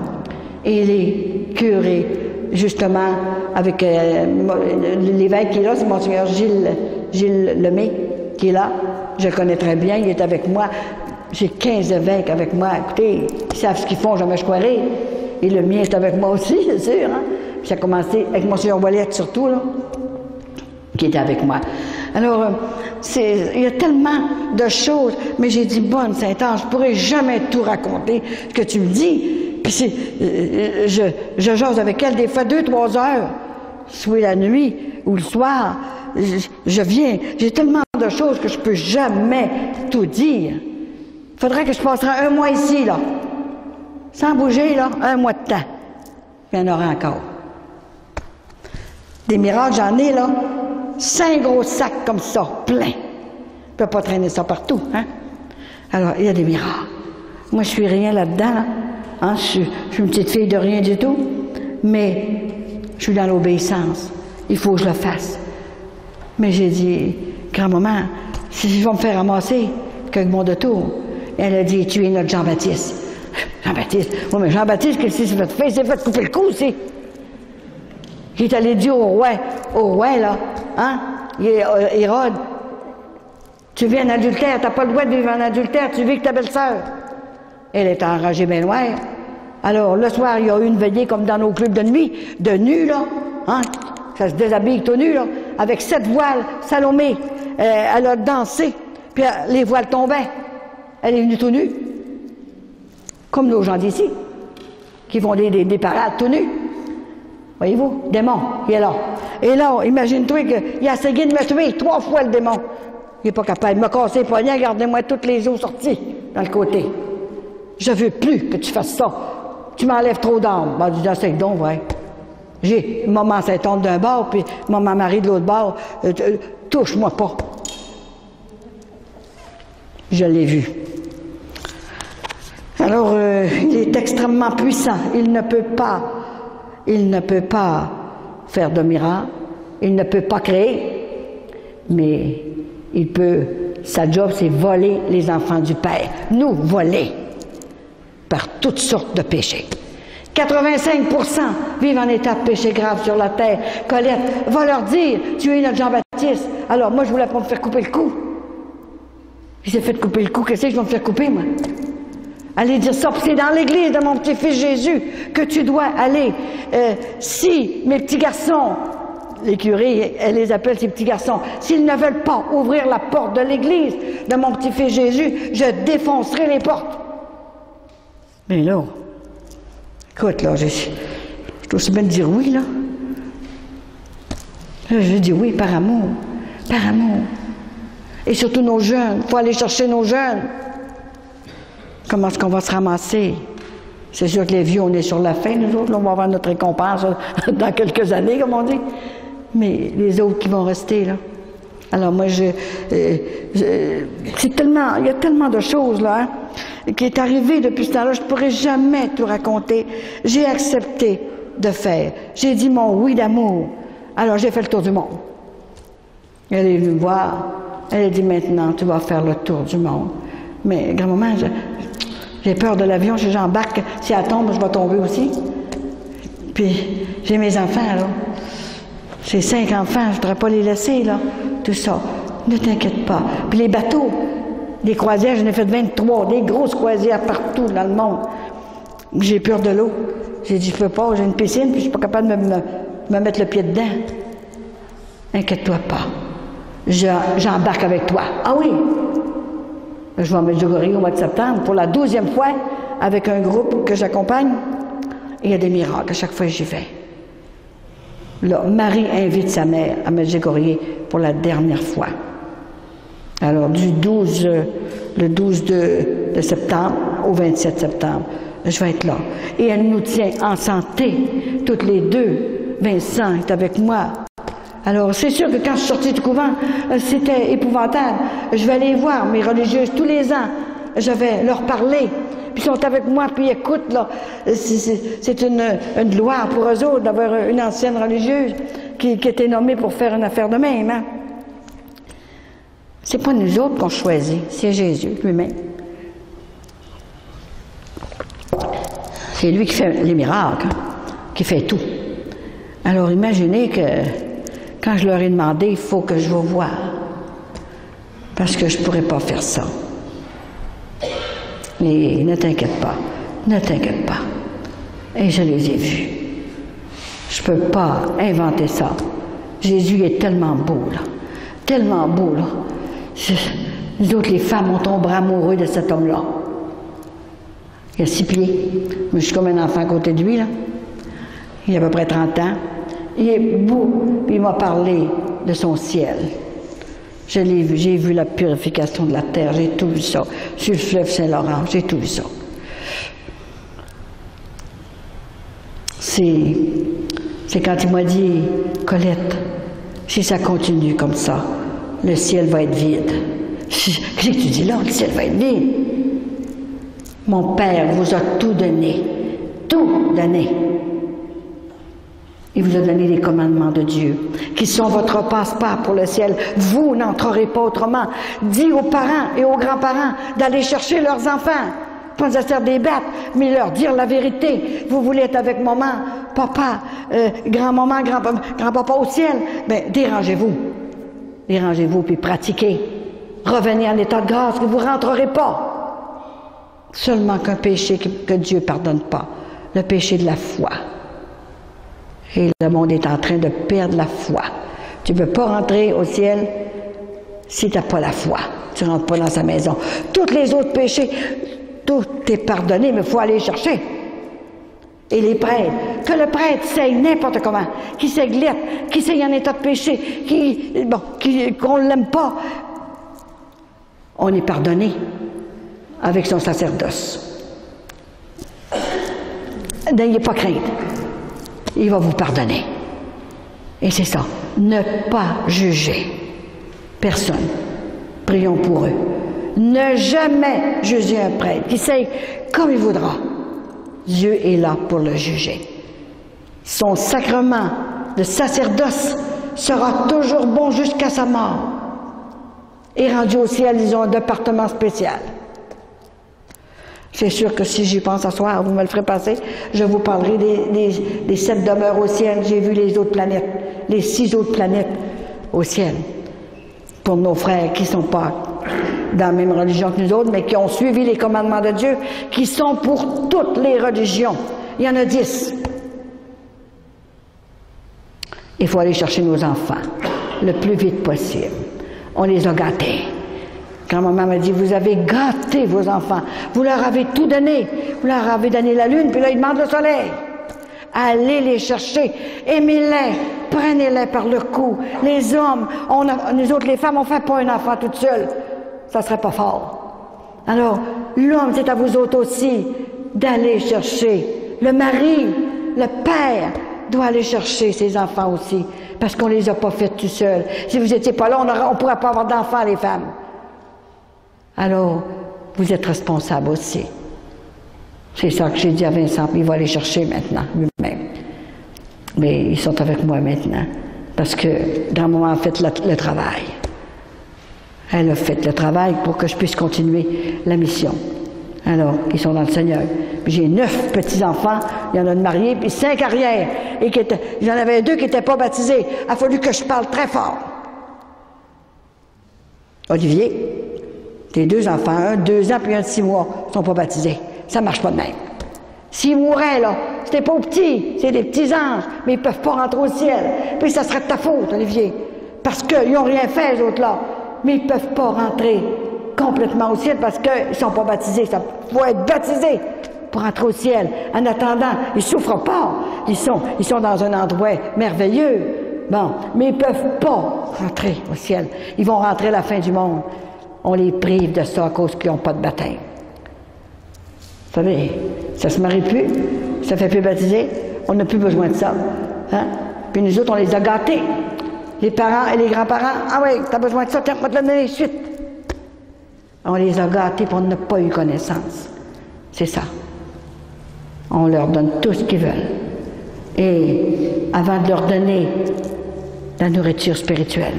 Et les curés, justement, avec l'évêque qui est là, c'est Monseigneur Gilles Lemay, qui est là. Je le connais très bien, il est avec moi. J'ai 15 évêques avec moi. Écoutez, ils savent ce qu'ils font, jamais je croirais. Et le mien est avec moi aussi, c'est sûr. Hein? Puis ça a commencé avec Monseigneur Ouellette surtout, là, qui était avec moi. Alors, il y a tellement de choses, mais j'ai dit, bonne Saint-Ange, je ne pourrais jamais tout raconter ce que tu me dis. Puis je jase avec elle des fois 2-3 heures, soit la nuit ou le soir. Je viens, j'ai tellement de choses que je peux jamais tout dire. Il faudrait que je passerai 1 mois ici, là, sans bouger, là, 1 mois de temps. Il y en aura encore. Des miracles, j'en ai, là, 5 gros sacs comme ça, pleins. Je ne peux pas traîner ça partout, hein. Alors, il y a des miracles. Moi, je suis rien là-dedans, là. Hein? Je suis une petite fille de rien du tout, mais je suis dans l'obéissance. Il faut que je le fasse. Mais j'ai dit, grand-maman, si je vais me faire ramasser avec mon retour, elle a dit, tu es notre Jean-Baptiste. Jean-Baptiste? Oui, mais Jean-Baptiste, qu'est-ce que c'est fait? Il s'est fait couper le cou aussi. Il est allé dire au roi, là, hein, Hérode, tu vis en adultère, t'as pas le droit de vivre en adultère, tu vis avec ta belle-sœur. Elle est enragée bien noire. Alors, le soir, il y a eu une veillée comme dans nos clubs de nuit, de nu, là, hein, ça se déshabille tout nu, là, avec 7 voiles, Salomé, elle a dansé, puis les voiles tombaient. Elle est venue tout nue, comme nos gens d'ici, qui font des parades tout nus. Voyez-vous, démon, il est là. Et là, imagine-toi qu'il a essayé de me tuer 3 fois, le démon. Il n'est pas capable. Il m'a cassé les poignets, gardez-moi toutes les os sortis dans le côté. Je veux plus que tu fasses ça. Tu m'enlèves trop d'âme. Ben, je dis, essaye donc, ouais. J'ai maman Saint-Onge d'un bord, puis maman Marie de l'autre bord. Touche-moi pas. Je l'ai vu. Alors, il est extrêmement puissant. Il ne peut pas faire de miracle. Il ne peut pas créer. Mais il peut, sa job, c'est voler les enfants du Père. Nous voler par toutes sortes de péchés. 85% vivent en état de péché grave sur la terre. Colette va leur dire, tu es notre Jean-Baptiste. Alors moi, je voulais pas me faire couper le cou. Il s'est fait couper le cou. Qu'est-ce que je vais me faire couper, moi? Allez dire ça. C'est dans l'église de mon petit-fils Jésus que tu dois aller. Si mes petits garçons, les curés, elle les appelle ces petits garçons, s'ils ne veulent pas ouvrir la porte de l'église de mon petit-fils Jésus, je défoncerai les portes. Mais là, écoute, là, je dois aussi bien dire oui, là. Je dis oui par amour. Par amour. Et surtout nos jeunes. Il faut aller chercher nos jeunes. Comment est-ce qu'on va se ramasser? C'est sûr que les vieux, on est sur la fin, nous autres. Là, on va avoir notre récompense dans quelques années, comme on dit. Mais les autres qui vont rester, là. Alors moi, c'est tellement, il y a tellement de choses, là, hein, qui est arrivé depuis ce temps-là, je ne pourrais jamais tout raconter. J'ai accepté de faire. J'ai dit mon oui d'amour. Alors j'ai fait le tour du monde. Elle est venue me voir. Elle a dit maintenant, tu vas faire le tour du monde. Mais grand-maman, j'ai peur de l'avion, si j'embarque, si elle tombe, je vais tomber aussi. Puis j'ai mes enfants, là. J'ai 5 enfants, je ne voudrais pas les laisser, là. Tout ça. Ne t'inquiète pas. Puis les bateaux, des croisières, j'en ai fait 23, des grosses croisières partout dans le monde. J'ai peur de l'eau. J'ai dit, je peux pas, j'ai une piscine, puis je suis pas capable de me mettre le pied dedans. Inquiète-toi pas. J'embarque avec toi. Ah oui! Je vais à Medjugorje au mois de septembre pour la 12e fois avec un groupe que j'accompagne. Et il y a des miracles à chaque fois que j'y vais. Là, Marie invite sa mère à Medjugorje pour la dernière fois. Alors, le 12 de septembre au 27 septembre, je vais être là. Et elle nous tient en santé, toutes les deux. Vincent est avec moi. Alors, c'est sûr que quand je suis sortie du couvent, c'était épouvantable. Je vais aller voir mes religieuses tous les ans. Je vais leur parler. Puis ils sont avec moi, puis ils écoutent, là. C'est une gloire pour eux autres d'avoir une ancienne religieuse qui était nommée pour faire une affaire de même, hein. C'est pas nous autres qu'on choisit, c'est Jésus lui-même. C'est lui qui fait les miracles, qui fait tout. Alors imaginez que quand je leur ai demandé, il faut que je vous voie, parce que je ne pourrais pas faire ça. Mais ne t'inquiète pas, ne t'inquiète pas. Et je les ai vus. Je ne peux pas inventer ça. Jésus est tellement beau, là. Tellement beau, là. Nous autres, les femmes, on tomberait amoureux de cet homme-là. Il a 6 pieds. Mais je suis comme un enfant à côté de lui, là. Il a à peu près 30 ans. Il est beau, puis il m'a parlé de son ciel. Je l'ai vu, j'ai vu la purification de la terre, j'ai tout vu ça. Sur le fleuve Saint-Laurent, j'ai tout vu ça. C'est quand il m'a dit, Colette, si ça continue comme ça, le ciel va être vide. Qu'est-ce que tu dis là, le ciel va être vide? Mon Père vous a tout donné. Tout donné. Il vous a donné les commandements de Dieu, qui sont votre passeport pour le ciel. Vous n'entrerez pas autrement. Dis aux parents et aux grands-parents d'aller chercher leurs enfants. Pas de faire des bêtes, mais leur dire la vérité. Vous voulez être avec maman, papa, grand-maman, grand-papa au ciel? Bien, dérangez-vous. Dérangez-vous, puis pratiquez. Revenez en état de grâce, que vous ne rentrerez pas. Seulement qu'un péché que Dieu ne pardonne pas. Le péché de la foi. Et le monde est en train de perdre la foi. Tu ne peux pas rentrer au ciel si tu n'as pas la foi. Tu ne rentres pas dans sa maison. Tous les autres péchés, tout est pardonné, mais il faut aller chercher. Et les prêtres, que le prêtre sait n'importe comment, qui s'églette, qui sait en état de péché, qu'on ne l'aime pas, on est pardonné avec son sacerdoce. N'ayez pas crainte. il va vous pardonner. Et c'est ça, ne pas juger personne. Prions pour eux. Ne jamais juger un prêtre, qui sait comme il voudra. Dieu est là pour le juger. Son sacrement de sacerdoce sera toujours bon jusqu'à sa mort. Et rendu au ciel, ils ont un département spécial. C'est sûr que si j'y pense ce soir, vous me le ferez passer, je vous parlerai des 7 demeures au ciel. J'ai vu les autres planètes, les 6 autres planètes au ciel. Pour nos frères qui ne sont pas dans la même religion que nous autres, mais qui ont suivi les commandements de Dieu, qui sont pour toutes les religions. Il y en a 10. Il faut aller chercher nos enfants le plus vite possible. On les a gâtés. Quand maman m'a dit, vous avez gâté vos enfants, vous leur avez tout donné, vous leur avez donné la lune, puis là ils demandent le soleil. Allez les chercher, aimez-les, prenez-les par le cou. Les hommes, nous autres les femmes, on ne fait pas un enfant toute seule. Ça ne serait pas fort. Alors, l'homme, c'est à vous autres aussi d'aller chercher. Le mari, le père, doit aller chercher ses enfants aussi, parce qu'on ne les a pas faits tout seuls. Si vous n'étiez pas là, on ne pourrait pas avoir d'enfants, les femmes. Alors, vous êtes responsables aussi. C'est ça que j'ai dit à Vincent, puis il va aller chercher maintenant, lui-même. Mais ils sont avec moi maintenant, parce que dans le moment, on a fait le travail. Elle a fait le travail pour que je puisse continuer la mission. Alors, ils sont dans le Seigneur. Puis j'ai 9 petits-enfants, il y en a une mariée, puis 5 arrières. Et j'en avais 2 qui n'étaient pas baptisés. Il a fallu que je parle très fort. Olivier, tes 2 enfants, un de 2 ans puis un de 6 mois, ne sont pas baptisés. Ça ne marche pas de même. S'ils mouraient, là, c'était pas petits, c'est des petits anges, mais ils ne peuvent pas rentrer au ciel. Puis ça serait de ta faute, Olivier. Parce qu'ils n'ont rien fait, les autres-là. Mais ils ne peuvent pas rentrer complètement au ciel parce qu'ils ne sont pas baptisés. Ça faut être baptisé pour entrer au ciel. En attendant, ils ne souffrent pas. Ils sont dans un endroit merveilleux. Bon, mais ils ne peuvent pas rentrer au ciel. Ils vont rentrer à la fin du monde. On les prive de ça à cause qu'ils n'ont pas de baptême. Vous savez, ça se marie plus, ça fait plus baptiser, on n'a plus besoin de ça. Hein? Puis nous autres, on les a gâtés. Les parents et les grands-parents, ah oui, t'as besoin de ça, tiens, on va te le donner suite. On les a gâtés pour ne pas eu connaissance. C'est ça. On leur donne tout ce qu'ils veulent. Et avant de leur donner la nourriture spirituelle,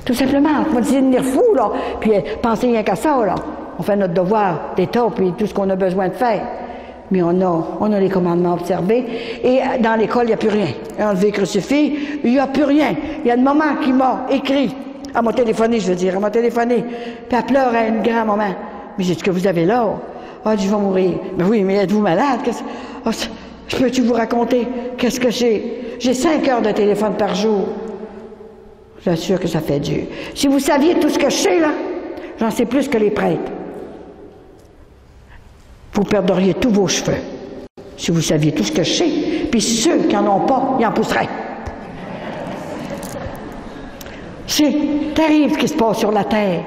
tout simplement, on va essayer de devenir fou, là, puis penser rien qu'à ça, là. On fait notre devoir d'État, puis tout ce qu'on a besoin de faire. Mais on a les commandements observés. Et dans l'école, il n'y a plus rien. Enlevé le crucifix, il n'y a plus rien. Il y a une maman qui m'a écrit, elle m'a téléphoné, je veux dire, elle m'a téléphoné, puis elle pleurait une grand-maman. Mais j'ai dit, ce que vous avez là? Ah, je vais mourir. Mais oui, mais êtes-vous malade? Oh, je peux-tu vous raconter qu'est-ce que j'ai? J'ai 5 heures de téléphone par jour. Je vous assure que ça fait dur. Si vous saviez tout ce que je sais, là, j'en sais plus que les prêtres. Vous perdriez tous vos cheveux si vous saviez tout ce que je sais. Puis ceux qui n'en ont pas, ils en pousseraient. C'est terrible ce qui se passe sur la terre.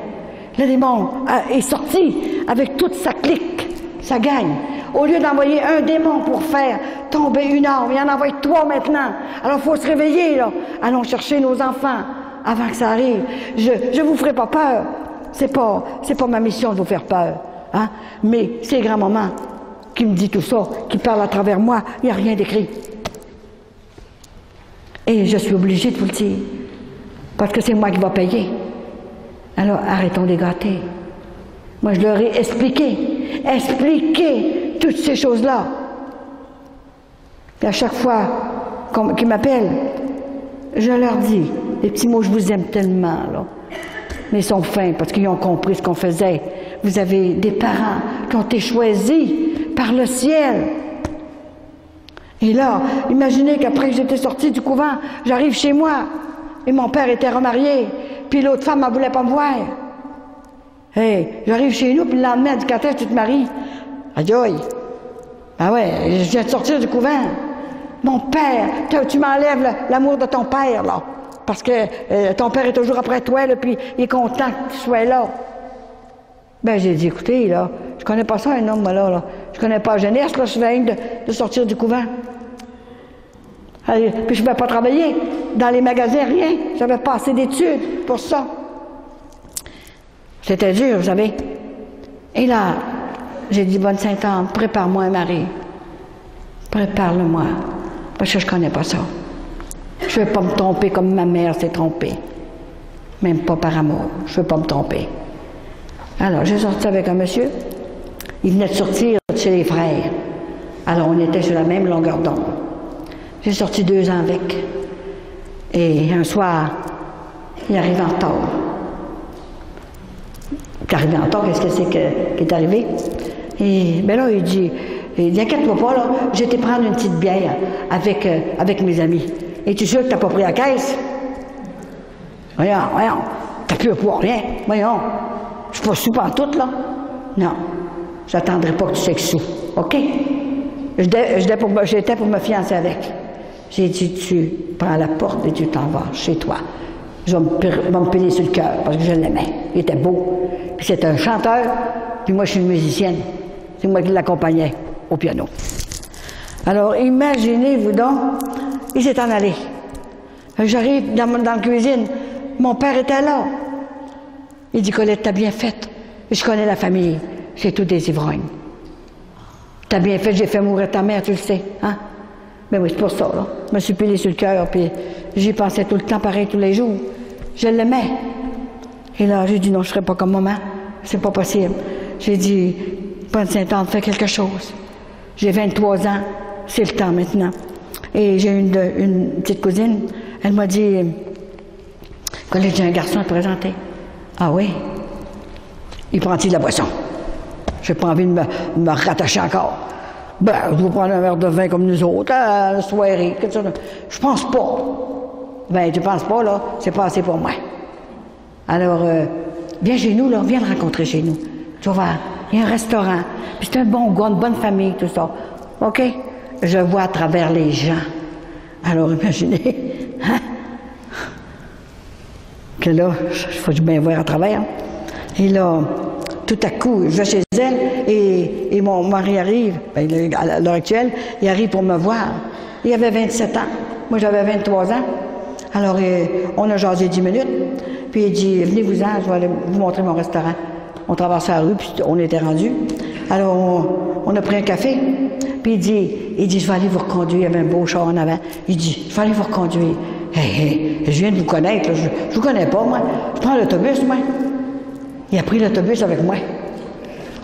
Le démon est sorti avec toute sa clique, sa gang. Au lieu d'envoyer un démon pour faire tomber une arme, il en envoie 3 maintenant. Alors il faut se réveiller, là. Allons chercher nos enfants avant que ça arrive. Je vous ferai pas peur. C'est pas ma mission de vous faire peur. Hein? Mais c'est grand-maman qui me dit tout ça, qui parle à travers moi, il n'y a rien d'écrit. Et je suis obligée de vous le dire, parce que c'est moi qui vais payer. Alors arrêtons de les gâter. Moi je leur ai expliqué toutes ces choses-là. Et à chaque fois qu'ils m'appellent, je leur dis, les petits mots, je vous aime tellement, là. Mais ils sont fins parce qu'ils ont compris ce qu'on faisait. Vous avez des parents qui ont été choisis par le ciel. Et là, imaginez qu'après que j'étais sortie du couvent, j'arrive chez moi et mon père était remarié, puis l'autre femme ne voulait pas me voir. Hey, j'arrive chez nous, puis le lendemain, elle dit, quand est-ce que tu te maries? Aïe aïe. Ben ouais, je viens de sortir du couvent. Mon père, tu m'enlèves l'amour de ton père, là. Parce que ton père est toujours après toi, là, puis il est content que tu sois là. Ben, j'ai dit, écoutez, là, je connais pas ça, un homme, moi, là. Je connais pas la jeunesse, là, je viens de sortir du couvent. Puis je ne pouvais pas travailler dans les magasins, rien. J'avais pas assez d'études pour ça. C'était dur, vous savez. Et là, j'ai dit, bonne Sainte-Anne, prépare-moi un mari. Prépare-le-moi. Parce que je ne connais pas ça. Je ne veux pas me tromper comme ma mère s'est trompée. Même pas par amour. Je ne veux pas me tromper. Alors, j'ai sorti avec un monsieur. Il venait de sortir chez les frères. Alors, on était sur la même longueur d'onde. J'ai sorti 2 ans avec. Et un soir, il arrive en retard. Il est arrivé en retard, qu'est-ce que c'est qui est arrivé? Et ben là, il dit, inquiète-toi pas, là, j'ai été prendre une petite bière avec mes amis. Et tu es sûr que tu n'as pas pris la caisse? Voyons, t'as plus à pouvoir rien. Voyons, je suis pas sous pantoute, là. Non, j'attendrai pas que tu sois sous, OK? J'étais pour me fiancer avec. J'ai dit, tu prends la porte et tu t'en vas chez toi. Je vais me piler sur le cœur parce que je l'aimais. Il était beau. Puis c'était un chanteur, puis moi je suis une musicienne. C'est moi qui l'accompagnais au piano. Alors imaginez-vous donc, il s'est en allé. J'arrive dans la cuisine, mon père était là. Il dit, Colette, t'as bien fait. Je connais la famille, c'est tous des ivrognes. T'as bien fait, j'ai fait mourir ta mère, tu le sais, hein? Ben oui, c'est pour ça, là. Je me suis pilé sur le cœur, puis j'y pensais tout le temps, pareil, tous les jours. Je l'aimais. Et là, j'ai dit, non, je ne serai pas comme maman. C'est pas possible. J'ai dit, bonne Sainte-Anne, fais quelque chose. J'ai 23 ans, c'est le temps maintenant. Et j'ai une petite cousine, elle m'a dit, Colette, j'ai un garçon à te présenter. Ah oui? Il prend-il de la boisson? J'ai pas envie de me rattacher encore. Ben, je vais prendre un verre de vin comme nous autres, à la soirée, quelque chose. Je pense pas. Ben, tu penses pas, là, c'est pas assez pour moi. Alors, viens chez nous, là, viens le rencontrer chez nous. Tu vas voir, il y a un restaurant, puis c'est un bon gars, une bonne famille, tout ça. OK? Je vois à travers les gens. Alors, imaginez, hein? Que là, il faut bien voir à travers. Et là, tout à coup, je vais chez elle et mon mari arrive, ben, à l'heure actuelle, il arrive pour me voir. Il avait 27 ans, moi j'avais 23 ans. Alors, on a jasé 10 minutes, puis il dit, venez-vous-en, je vais aller vous montrer mon restaurant. On traversait la rue, puis on était rendus. Alors, on a pris un café, puis il dit, je vais aller vous reconduire, il y avait un beau char en avant. Il dit, je vais aller vous reconduire. Hey, je viens de vous connaître, là. Je vous connais pas, moi. Je prends l'autobus, moi. Il a pris l'autobus avec moi.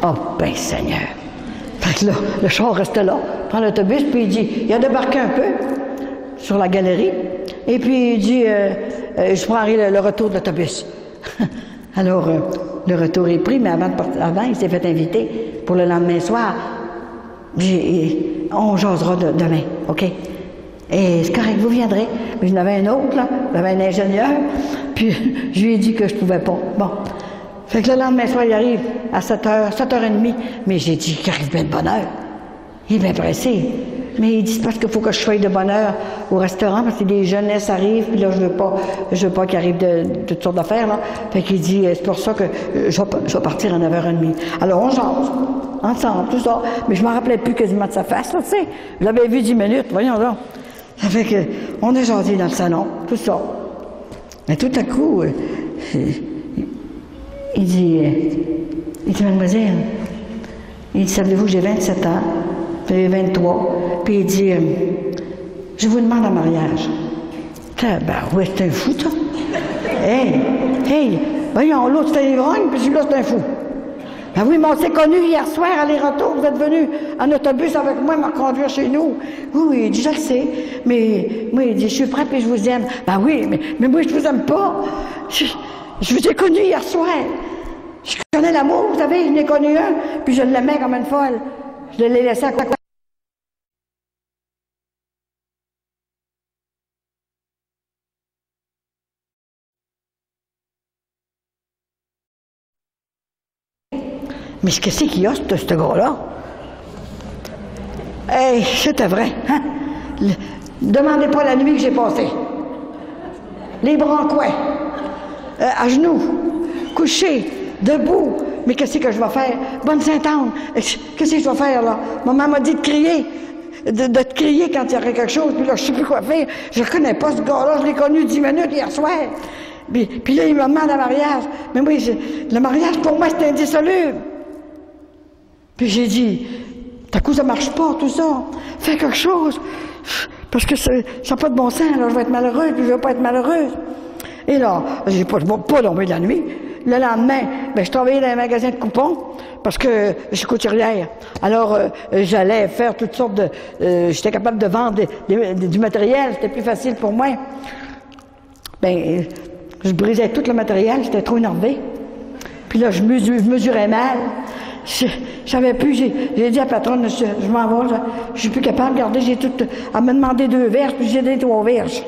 Oh, ben Seigneur. Fait que là, le char restait là. Il prend l'autobus, puis il dit, il a débarqué un peu sur la galerie, et puis il dit, je prendrai le retour de l'autobus. Alors, le retour est pris, mais avant il s'est fait inviter pour le lendemain soir. On jasera demain, OK? Et c'est correct, vous viendrez. Mais j'en avais un autre, là. J'avais un ingénieur, puis je lui ai dit que je ne pouvais pas. Bon. Fait que le lendemain soir, il arrive à 7h, 7h30. Mais j'ai dit qu'il arrive bien de bonne heure. Il est bien pressé. Mais il dit, c'est parce qu'il faut que je sois de bonne heure au restaurant, parce que des jeunesses arrivent, puis là, je veux pas qu'il arrive de toutes sortes d'affaires, là. Fait qu'il dit, c'est pour ça que je vais partir à 9h30. Alors, on jase, ensemble, tout ça. Mais je m'en rappelais plus quasiment de sa face, là, tu sais. Je l'avais vu 10 minutes, voyons donc. Ça fait que, on a jasé dans le salon, tout ça. Mais tout à coup, il dit, mademoiselle, il dit, savez-vous, j'ai 27 ans, j'ai 23, puis il dit, je vous demande en mariage. Ben oui, c'est un fou, ça. Hey, voyons, l'autre c'est un ivrogne, puis celui-là c'est un fou. Ben oui, mais on s'est connus hier soir, aller-retour, vous êtes venus en autobus avec moi, me reconduire chez nous. Oui, il dit, je le sais, mais moi, il dit, je suis prêt puis je vous aime. Ben oui, mais moi, je vous aime pas. Je vous ai connu hier soir. Je connais l'amour, vous savez, je n'ai connu un, puis je l'aimais comme une folle. Je l'ai laissé à côté. Mais qu'est-ce qu'il y a, ce gars-là? Hey, c'était vrai, hein? Demandez pas la nuit que j'ai passée. Les bras en coin, à genoux, couché, debout. Mais qu'est-ce que je vais faire? Bonne Sainte-Anne, qu'est-ce que je vais faire, là? Maman m'a dit de crier. de te crier quand il y aurait quelque chose, puis là, je sais plus quoi faire. Je connais pas ce gars-là, je l'ai connu 10 minutes hier soir. Puis là, il me demande un mariage. Mais oui, le mariage, pour moi, c'est indissoluble. Puis j'ai dit, d'un coup, ça marche pas, tout ça. Fais quelque chose. Parce que ça n'a pas de bon sens, là, je vais être malheureuse, puis je veux pas être malheureuse. Et là, j'ai pas dormi de la nuit. Le lendemain, je travaillais dans un magasin de coupons, parce que je suis couturière. Alors, j'allais faire toutes sortes de... j'étais capable de vendre du matériel, c'était plus facile pour moi. Je brisais tout le matériel, j'étais trop énervée. Puis là, je mesurais mal. Je savais plus, j'ai dit à la patronne, je m'en vais, je suis plus capable, regardez, j'ai tout... Elle m'a demandé 2 verges, puis j'ai donné 3 verges.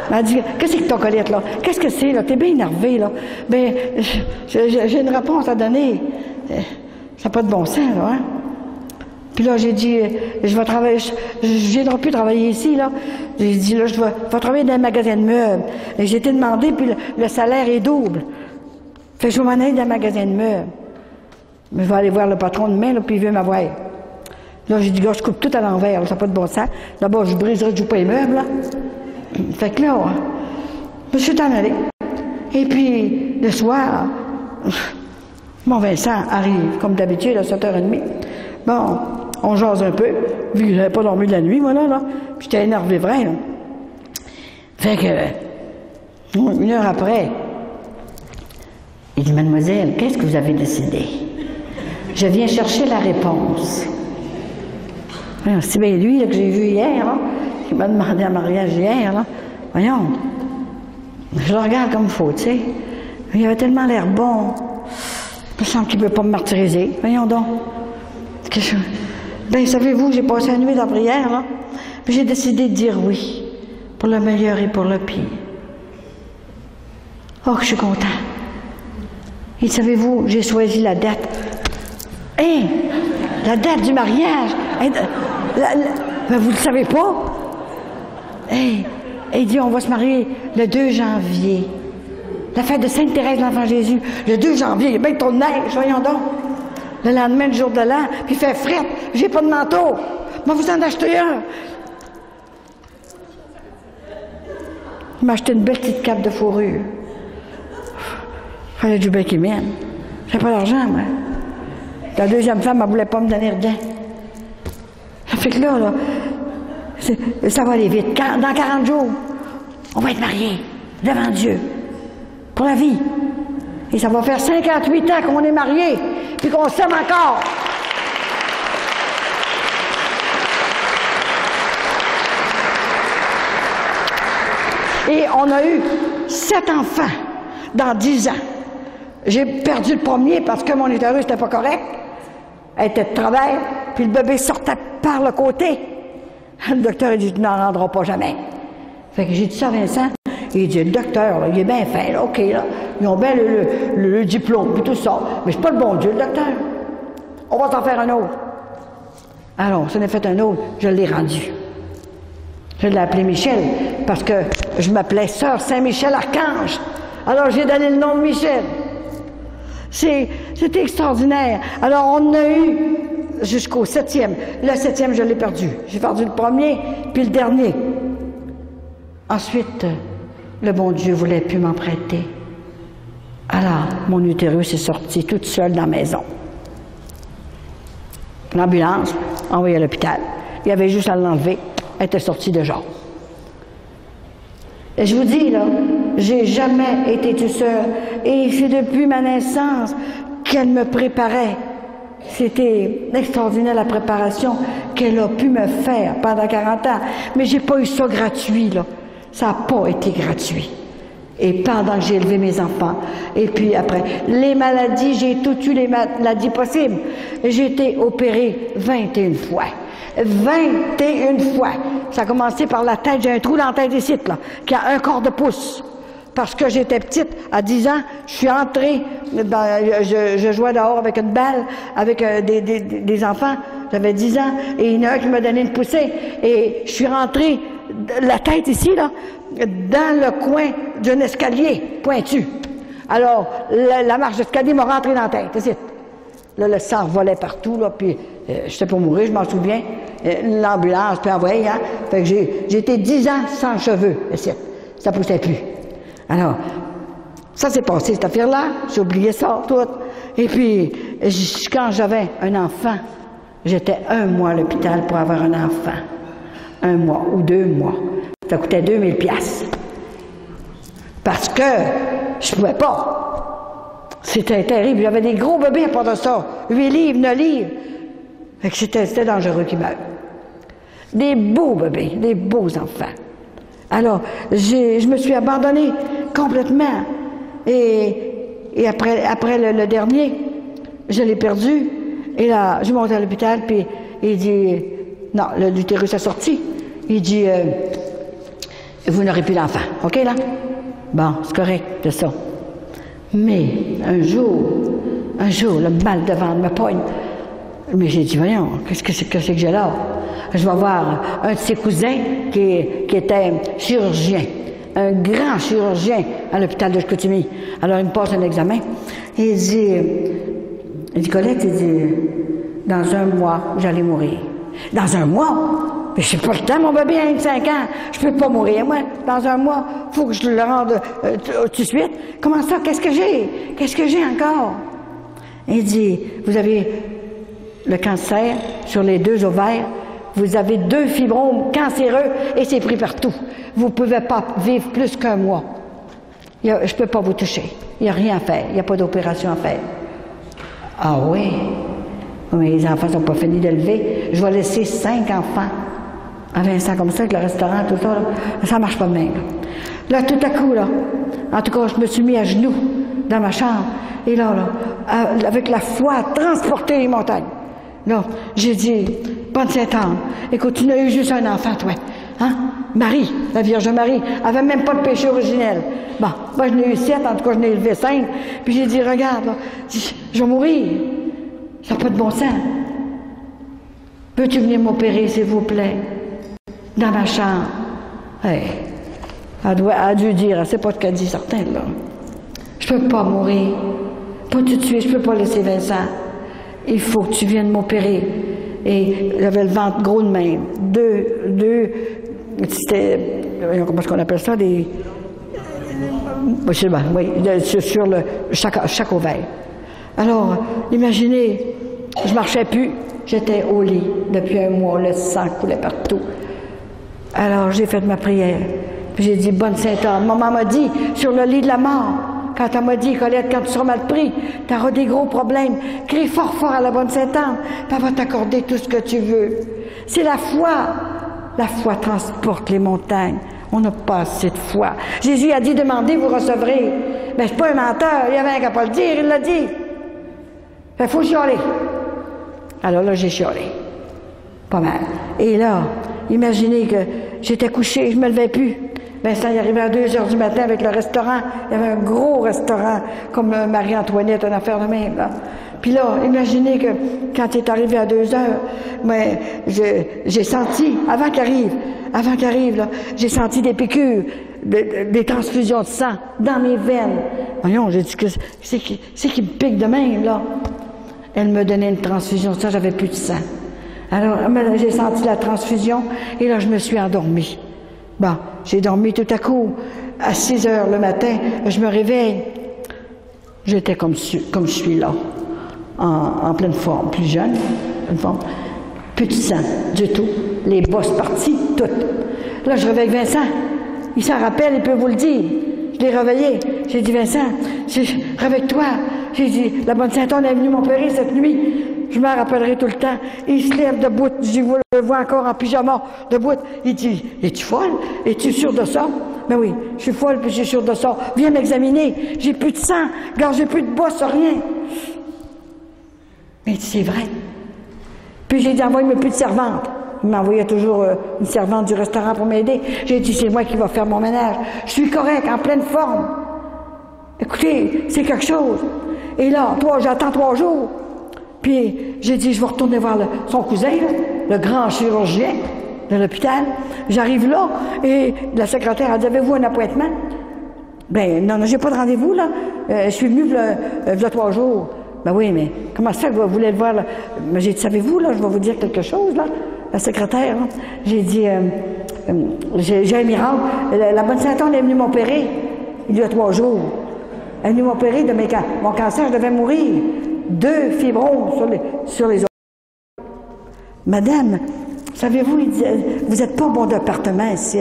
Elle m'a dit, qu'est-ce que ton Colette, là? Qu'est-ce que c'est, là? T'es bien énervée, là. J'ai une réponse à donner. Ça n'a pas de bon sens, là, hein? Puis là, j'ai dit, je vais travailler, je viendrai plus travailler ici, là. J'ai dit, là, je vais travailler dans un magasin de meubles. Et j'ai été demandé, puis le salaire est double. Fait que je vais m'en aller dans un magasin de meubles. Mais je vais aller voir le patron demain, là, puis il veut m'avoir. Là, j'ai dit, gars, je coupe tout à l'envers, ça n'a pas de bon sens. D'abord, je briserai du pas les meubles, là. Fait que là, je suis en allée. Et puis, le soir, mon Vincent arrive, comme d'habitude, à 7h30. Bon, on jase un peu, vu que j'avais pas dormi de la nuit, moi, là. Puis j'étais énervé, vrai, là. Fait que, 1 heure après, il dit, mademoiselle, qu'est-ce que vous avez décidé? Je viens chercher la réponse. C'est bien lui, là, que j'ai vu hier, là. Il m'a demandé un mariage hier, là. Voyons. Je le regarde comme il faut, tu sais. Il avait tellement l'air bon. Il me semble qu'il ne peut pas me martyriser. Voyons donc. Savez-vous, j'ai passé la nuit dans la prière, là. Puis j'ai décidé de dire oui. Pour le meilleur et pour le pire. Oh, que je suis content. Et savez-vous, j'ai choisi la date. Hein? La date du mariage. Vous ne le savez pas? Hey, il dit, on va se marier le 2 janvier. La fête de Sainte-Thérèse, l'Enfant Jésus. Le 2 janvier, il y a bien trop de neige, voyons donc. Le lendemain, le jour de l'an, puis il fait frette. J'ai pas de manteau. Moi, vous en achetez un. Il m'a acheté une belle petite cape de fourrure. Fallait du bec qui m'aime. J'ai pas d'argent, moi. La deuxième femme, elle voulait pas me donner rien. Ça fait que là, ça va aller vite. Dans 40 jours, on va être mariés devant Dieu. Pour la vie. Et ça va faire 58 ans qu'on est mariés, puis qu'on s'aime encore. Et on a eu 7 enfants dans 10 ans. J'ai perdu le premier parce que mon utérus n'était pas correct. Elle était de travers, puis le bébé sortait par le côté. Le docteur a dit, tu n'en rendras pas jamais. Fait que j'ai dit ça à Vincent. Il dit, le docteur, là, il est bien fin, là, OK, là. Ils ont bien le diplôme, puis tout ça. Mais c'est pas le bon Dieu, le docteur. On va t'en faire un autre. Alors, ça en a fait un autre, je l'ai rendu. Je l'ai appelé Michel, parce que je m'appelais Sœur Saint-Michel-Archange. Alors, j'ai donné le nom de Michel. C'était extraordinaire. Alors, on a eu jusqu'au 7e. Le 7e, je l'ai perdu. J'ai perdu le premier, puis le dernier. Ensuite, le bon Dieu voulait plus m'en prêter. Alors, mon utérus est sorti toute seule dans la maison. L'ambulance, envoyée à l'hôpital. Il y avait juste à l'enlever. Elle était sortie déjà. Et je vous dis, là, j'ai jamais été toute seule. Et c'est depuis ma naissance qu'elle me préparait. C'était extraordinaire la préparation qu'elle a pu me faire pendant 40 ans. Mais j'ai pas eu ça gratuit, là. Ça n'a pas été gratuit. Et pendant que j'ai élevé mes enfants, et puis après, les maladies, j'ai toutes eu les maladies possibles. J'ai été opérée 21 fois. 21 fois. Ça a commencé par la tête, j'ai un trou dans la tête ici, là, qui a 1/4 de pouce. Parce que j'étais petite, à 10 ans, je suis entrée, je jouais dehors avec une balle, avec des enfants, j'avais 10 ans, et il y en a un qui m'a donné une poussée, et je suis rentrée, la tête ici, là, dans le coin d'un escalier pointu. Alors, la marche d'escalier m'a rentré dans la tête, ici. Là, le sang volait partout, là, puis j'étais pour mourir, je m'en souviens. L'ambulance, puis envoyé, hein. Fait que j'ai été 10 ans sans cheveux, ça poussait plus. Alors, ça s'est passé, cette affaire-là, j'ai oublié ça, tout. Et puis, quand j'avais un enfant, j'étais 1 mois à l'hôpital pour avoir un enfant. 1 mois ou 2 mois. Ça coûtait 2000 $. Parce que je pouvais pas. C'était terrible. J'avais des gros bébés à part de ça. 8 livres, 9 livres. Fait que c'était dangereux qu'ils meurent. Des beaux bébés, des beaux enfants. Alors, je me suis abandonnée complètement. Et après le dernier, je l'ai perdu. Et là, je monte à l'hôpital, puis il dit, non, l'utérus est sorti. Il dit, vous n'aurez plus d'enfant. OK, là? Bon, c'est correct, c'est ça. Mais un jour, le mal de ventre me pogne. Mais j'ai dit, voyons, qu'est-ce que c'est que j'ai là? Je vais voir un de ses cousins qui était chirurgien, un grand chirurgien à l'hôpital de Chicoutimi. Alors, il me passe un examen. Il dit, Colette, il dit, dans 1 mois, j'allais mourir. Dans 1 mois? Mais j'ai pas le temps, mon bébé a 5 ans. Je peux pas mourir, moi. Dans 1 mois, faut que je le rende tout de suite. Comment ça? Qu'est-ce que j'ai? Qu'est-ce que j'ai encore? Il dit, vous avez le cancer sur les 2 ovaires. Vous avez 2 fibromes cancéreux et c'est pris partout. Vous pouvez pas vivre plus qu'1 mois. Je peux pas vous toucher. Il n'y a rien à faire. Il n'y a pas d'opération à faire. Ah oui? Mais les enfants sont pas finis d'élever. Je vais laisser 5 enfants à Vincent comme ça, avec le restaurant, tout ça. Là. Ça marche pas de même. Là, tout à coup, là, en tout cas, je me suis mis à genoux dans ma chambre. Et là, avec la foi, à transporter les montagnes. Là, j'ai dit, bonne Sainte-Anne, écoute, tu n'as eu juste un enfant, toi. Hein? Marie, la Vierge Marie, elle avait même pas de péché originel. Bon, moi, je n'ai eu 7, en tout cas, je n'ai élevé 5. Puis j'ai dit, regarde, là, je vais mourir. Ça n'a pas de bon sens. Peux-tu venir m'opérer, s'il vous plaît? Dans ma chambre. Hey, elle a dû dire, elle sait pas ce qu'elle dit, certain, là. Je peux pas mourir. Pas tout de suite, je peux pas laisser Vincent. Il faut que tu viennes m'opérer. Et j'avais le ventre gros de même. C'était, comment est-ce qu'on appelle ça, des... Je sais pas, oui, sur chaque ovaire. Alors, imaginez, je marchais plus, j'étais au lit depuis 1 mois, le sang coulait partout. Alors, j'ai fait ma prière, puis j'ai dit, bonne Sainte-Anne. Maman m'a dit, sur le lit de la mort, quand elle m'a dit, Colette, quand tu seras mal pris, tu auras des gros problèmes, crie fort fort à la bonne Sainte-Anne, puis elle va t'accorder tout ce que tu veux. C'est la foi. La foi transporte les montagnes. On n'a pas assez de foi. Jésus a dit, demandez, vous recevrez. Mais je suis pas un menteur, il y avait un qui n'a pas le dire, il l'a dit. Il faut chialer. Alors là, j'ai chialé. Pas mal. Et là, imaginez que j'étais couché, je me levais plus. Vincent il arrivait à 2h du matin avec le restaurant. Il y avait un gros restaurant, comme Marie-Antoinette, une affaire de même, là. Puis là, imaginez que quand il est arrivé à 2h, mais j'ai senti, avant qu'il arrive, là, j'ai senti des piqûres, des transfusions de sang dans mes veines. Voyons, j'ai dit que c'est qui me pique de même, là. Elle me donnait une transfusion de sang, j'avais plus de sang. Alors, j'ai senti la transfusion, et là, je me suis endormie. Bon, j'ai dormi tout à coup. À 6h le matin, je me réveille. J'étais comme je suis là, en pleine forme, plus jeune, pleine forme. Plus de sang, du tout. Les bosses parties, toutes. Là, je réveille Vincent. Il s'en rappelle, il peut vous le dire. Je l'ai réveillé. J'ai dit, Vincent, réveille-toi. J'ai dit, la bonne Sainte-Anne est venue m'opérer cette nuit. Je m'en rappellerai tout le temps. Il se lève debout. Je le vois encore en pyjama, debout. Il dit, es-tu folle? Es-tu sûre de ça? Ben oui, je suis folle, puis je suis sûre de ça. Viens m'examiner. J'ai plus de sang. Regarde, j'ai plus de bosse, rien. Mais c'est vrai. Puis j'ai dit, envoie-moi plus de servante. Il m'envoyait toujours une servante du restaurant pour m'aider. J'ai dit, c'est moi qui va faire mon ménage. Je suis correct, en pleine forme. Écoutez, c'est quelque chose. Et là, j'attends 3 jours. Puis j'ai dit, je vais retourner voir son cousin, le grand chirurgien de l'hôpital. J'arrive là, et la secrétaire a dit, avez-vous un appointement? Ben non, j'ai pas de rendez-vous, là. Je suis venue il y a 3 jours. Ben oui, mais comment ça que vous voulez le voir, là? Mais j'ai dit, savez-vous, là, je vais vous dire quelque chose, là, la secrétaire, là. J'ai dit, j'ai un miracle. La bonne Sainte-Anne est venue m'opérer il y a 3 jours. Elle est venue m'opérer de mon cancer, je devais mourir. 2 fibromes sur les os. Madame, savez-vous, il dit, vous n'êtes pas bon département ici.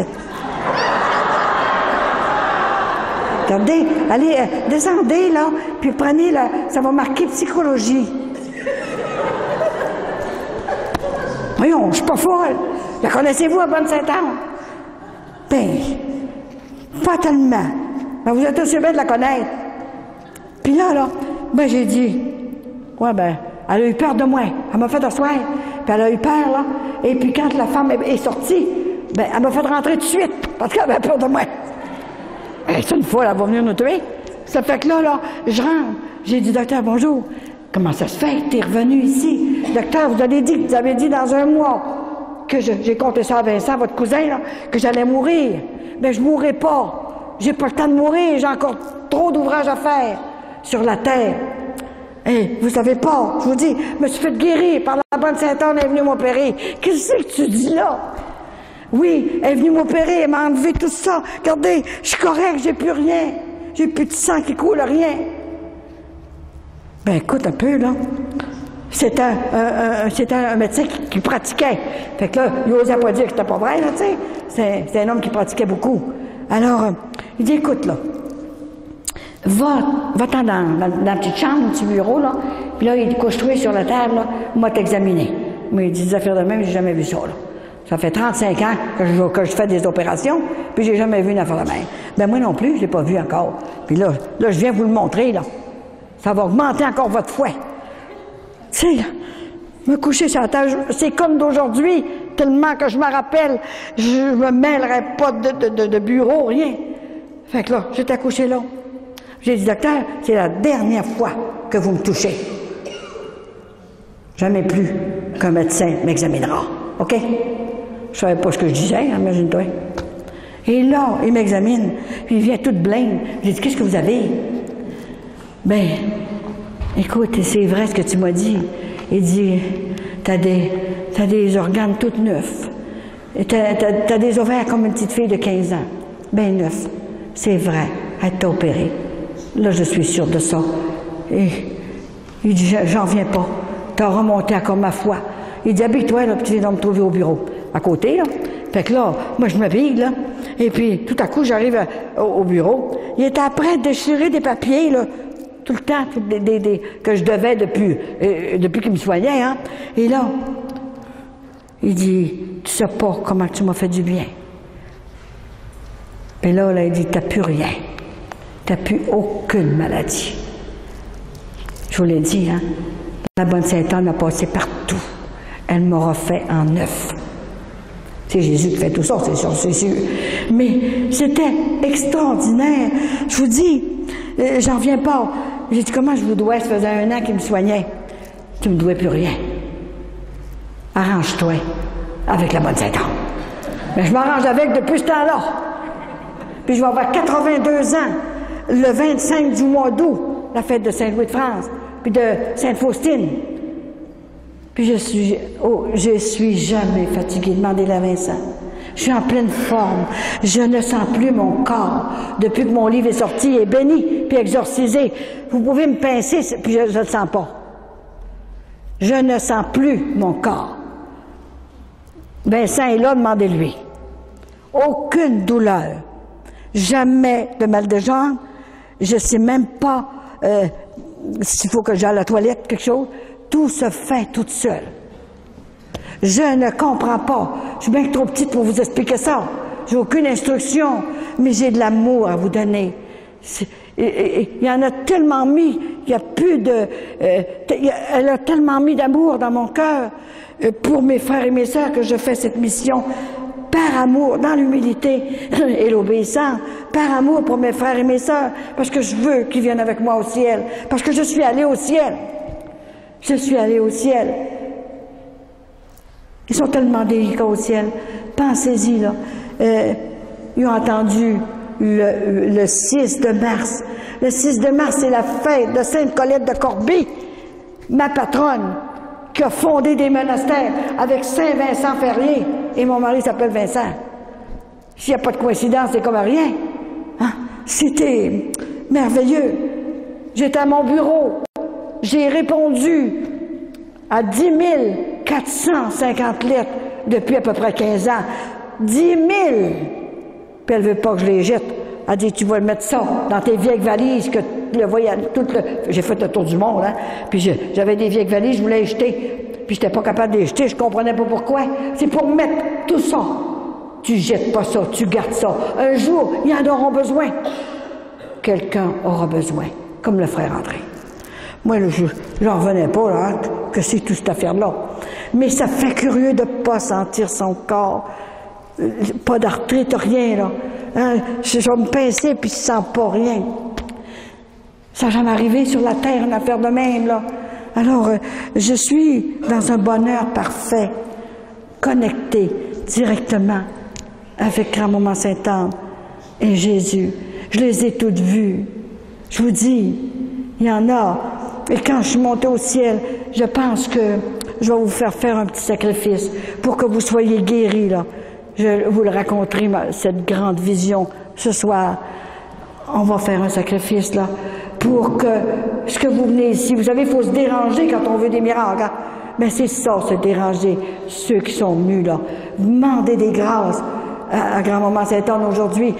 Regardez, allez, descendez là, puis prenez là, ça va marquer psychologie. Voyons, je suis pas folle. La connaissez-vous, la bonne Sainte-Anne? Ben, pas tellement. Ben, vous êtes aussi bien de la connaître. Puis là, ben j'ai dit, ouais, ben, elle a eu peur de moi. Elle m'a fait asseoir, puis elle a eu peur, là. Et puis quand la femme est sortie, ben, elle m'a fait rentrer tout de suite, parce qu'elle avait peur de moi. C'est une fois, elle va venir nous tuer. Ça fait que là, je rentre. J'ai dit, docteur, bonjour. Comment ça se fait? T'es revenu ici. Docteur, vous avez dit dans 1 mois que j'ai compté ça à Vincent, votre cousin, là, que j'allais mourir. Ben, je mourrai pas. J'ai pas le temps de mourir. J'ai encore trop d'ouvrages à faire sur la terre. Et vous savez pas, je vous dis, je me suis fait guérir par la bonne Sainte-Anne, elle est venue m'opérer. Qu'est-ce que tu dis là? Oui, elle est venue m'opérer, elle m'a enlevé tout ça. Regardez, je suis correct, j'ai plus rien. J'ai plus de sang qui coule, rien. Ben écoute un peu, là. C'était un médecin qui pratiquait. Fait que là, il n'osait pas dire que c'était pas vrai, là, tu sais. C'est un homme qui pratiquait beaucoup. Alors, il dit, écoute, là, va-t'en dans la petite chambre, le petit bureau, là. Puis là, il est couché sur la table, là, m'a t'examiné. Mais il dit des affaires de même, j'ai jamais vu ça, là. Ça fait 35 ans que je fais des opérations, puis j'ai jamais vu une affaire de même. Ben moi non plus, je l'ai pas vu encore. Puis là, je viens vous le montrer, là. Ça va augmenter encore votre fouet. Tu sais, là, me coucher sur la table, c'est comme d'aujourd'hui, tellement que je me rappelle, je me mêlerai pas de bureau, rien. Fait que là, j'étais couché là. J'ai dit, docteur, c'est la dernière fois que vous me touchez. Jamais plus qu'un médecin m'examinera. OK? Je savais pas ce que je disais, imagine-toi. Et là, il m'examine, puis il vient tout blême. J'ai dit, qu'est-ce que vous avez? Ben, écoute, c'est vrai ce que tu m'as dit. Il dit, t'as des organes tout neufs. T'as des ovaires comme une petite fille de 15 ans. Ben neufs. C'est vrai, elle t'a opéré. Là, je suis sûre de ça. Et il dit, j'en viens pas. T'as remonté encore ma foi. Il dit, habille-toi, là, puis tu viens de me trouver au bureau. À côté, là. Fait que là, moi, je m'habille, là. Et puis, tout à coup, j'arrive au bureau. Il était après de déchirer des papiers, là. Tout le temps, que je devais depuis qu'il me soignait, hein. Et là, il dit, tu sais pas comment tu m'as fait du bien. Et là, il dit, t'as plus rien. T'as plus aucune maladie. Je vous l'ai dit, hein. La bonne Sainte-Anne a passé partout. Elle m'a refait en neuf. C'est Jésus qui fait tout ça, c'est sûr, c'est sûr. Mais c'était extraordinaire. Je vous dis, j'en reviens pas. J'ai dit, comment je vous dois? Ça faisait 1 an qu'il me soignait. Tu me dois plus rien. Arrange-toi avec la bonne Sainte-Anne. Mais je m'arrange avec depuis ce temps-là. Puis je vais avoir 82 ans, le 25 du mois d'août, la fête de Saint-Louis de France, puis de Sainte-Faustine. Puis je suis jamais fatiguée. Demandez-le à Vincent. Je suis en pleine forme. Je ne sens plus mon corps. Depuis que mon livre est sorti, il est béni, puis exorcisé. Vous pouvez me pincer, puis je ne le sens pas. Je ne sens plus mon corps. Vincent est là, demandez-lui. Aucune douleur. Jamais de mal de jambe. Je ne sais même pas s'il faut que j'aille à la toilette, quelque chose. Tout se fait toute seule. Je ne comprends pas. Je suis bien trop petite pour vous expliquer ça. J'ai aucune instruction, mais j'ai de l'amour à vous donner. Il y en a tellement mis, il n'y a plus de... elle a tellement mis d'amour dans mon cœur pour mes frères et mes sœurs que je fais cette mission par amour, dans l'humilité et l'obéissance, par amour pour mes frères et mes sœurs, parce que je veux qu'ils viennent avec moi au ciel, parce que je suis allée au ciel. Je suis allée au ciel. Ils sont tellement délicats au ciel. Pensez-y, là. Ils ont entendu le 6 de mars. Le 6 de mars, c'est la fête de Sainte-Colette de Corbie. Ma patronne, qui a fondé des monastères avec Saint Vincent Ferrier, et mon mari s'appelle Vincent. S'il n'y a pas de coïncidence, c'est comme rien. Hein? C'était merveilleux. J'étais à mon bureau. J'ai répondu à 10 450 lettres depuis à peu près 15 ans. 10 000! Puis elle veut pas que je les jette. Elle dit, tu vas mettre ça dans tes vieilles valises que le voyage, j'ai fait le tour du monde, hein. Puis j'avais des vieilles valises, je voulais les jeter. Puis j'étais pas capable de les jeter, je comprenais pas pourquoi. C'est pour mettre tout ça. Tu jettes pas ça, tu gardes ça. Un jour, ils en auront besoin. Quelqu'un aura besoin, comme le frère André. Moi, j'en revenais pas, là, hein, que c'est toute cette affaire-là. Mais ça fait curieux de pas sentir son corps. Pas d'arthrite, rien, là. Hein, je vais me pincer, puis je sens pas rien. Ça va m'arriver sur la terre, une affaire de même, là. Alors, je suis dans un bonheur parfait, connecté directement avec Grand-Maman Sainte-Anne et Jésus. Je les ai toutes vues. Je vous dis, il y en a. Et quand je suis montée au ciel, je pense que je vais vous faire un petit sacrifice pour que vous soyez guéris, là. Je vous le raconterai, cette grande vision, ce soir. On va faire un sacrifice, là, pour que ce que vous venez ici, vous savez, il faut se déranger quand on veut des miracles. Hein? Mais c'est ça, se déranger, ceux qui sont venus, là. Demandez des grâces à Grand-Maman Sainte-Anne aujourd'hui.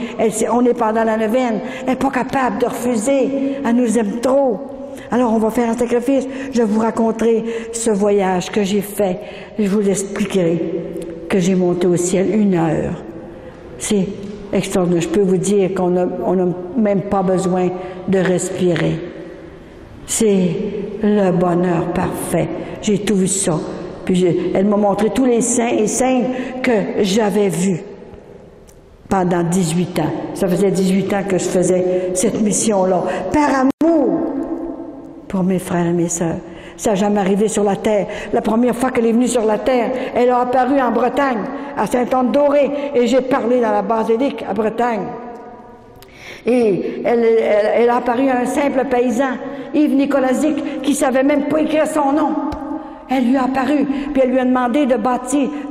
On est pendant la neuvaine. Elle n'est pas capable de refuser. Elle nous aime trop. Alors, on va faire un sacrifice. Je vous raconterai ce voyage que j'ai fait. Je vous expliquerai que j'ai monté au ciel 1 heure. C'est extraordinaire. Je peux vous dire qu'on n'a même pas besoin de respirer. C'est le bonheur parfait. J'ai tout vu ça. Puis elle m'a montré tous les saints et saintes que j'avais vus pendant 18 ans. Ça faisait 18 ans que je faisais cette mission-là. Par amour pour mes frères et mes sœurs. Ça n'a jamais arrivé sur la terre. La première fois qu'elle est venue sur la terre, elle a apparu en Bretagne, à Saint-Anne-d'Auray, et j'ai parlé dans la basilique à Bretagne. Et elle a apparu à un simple paysan, Yves Nicolazic, qui savait même pas écrire son nom. Elle lui a apparu, puis elle lui a demandé de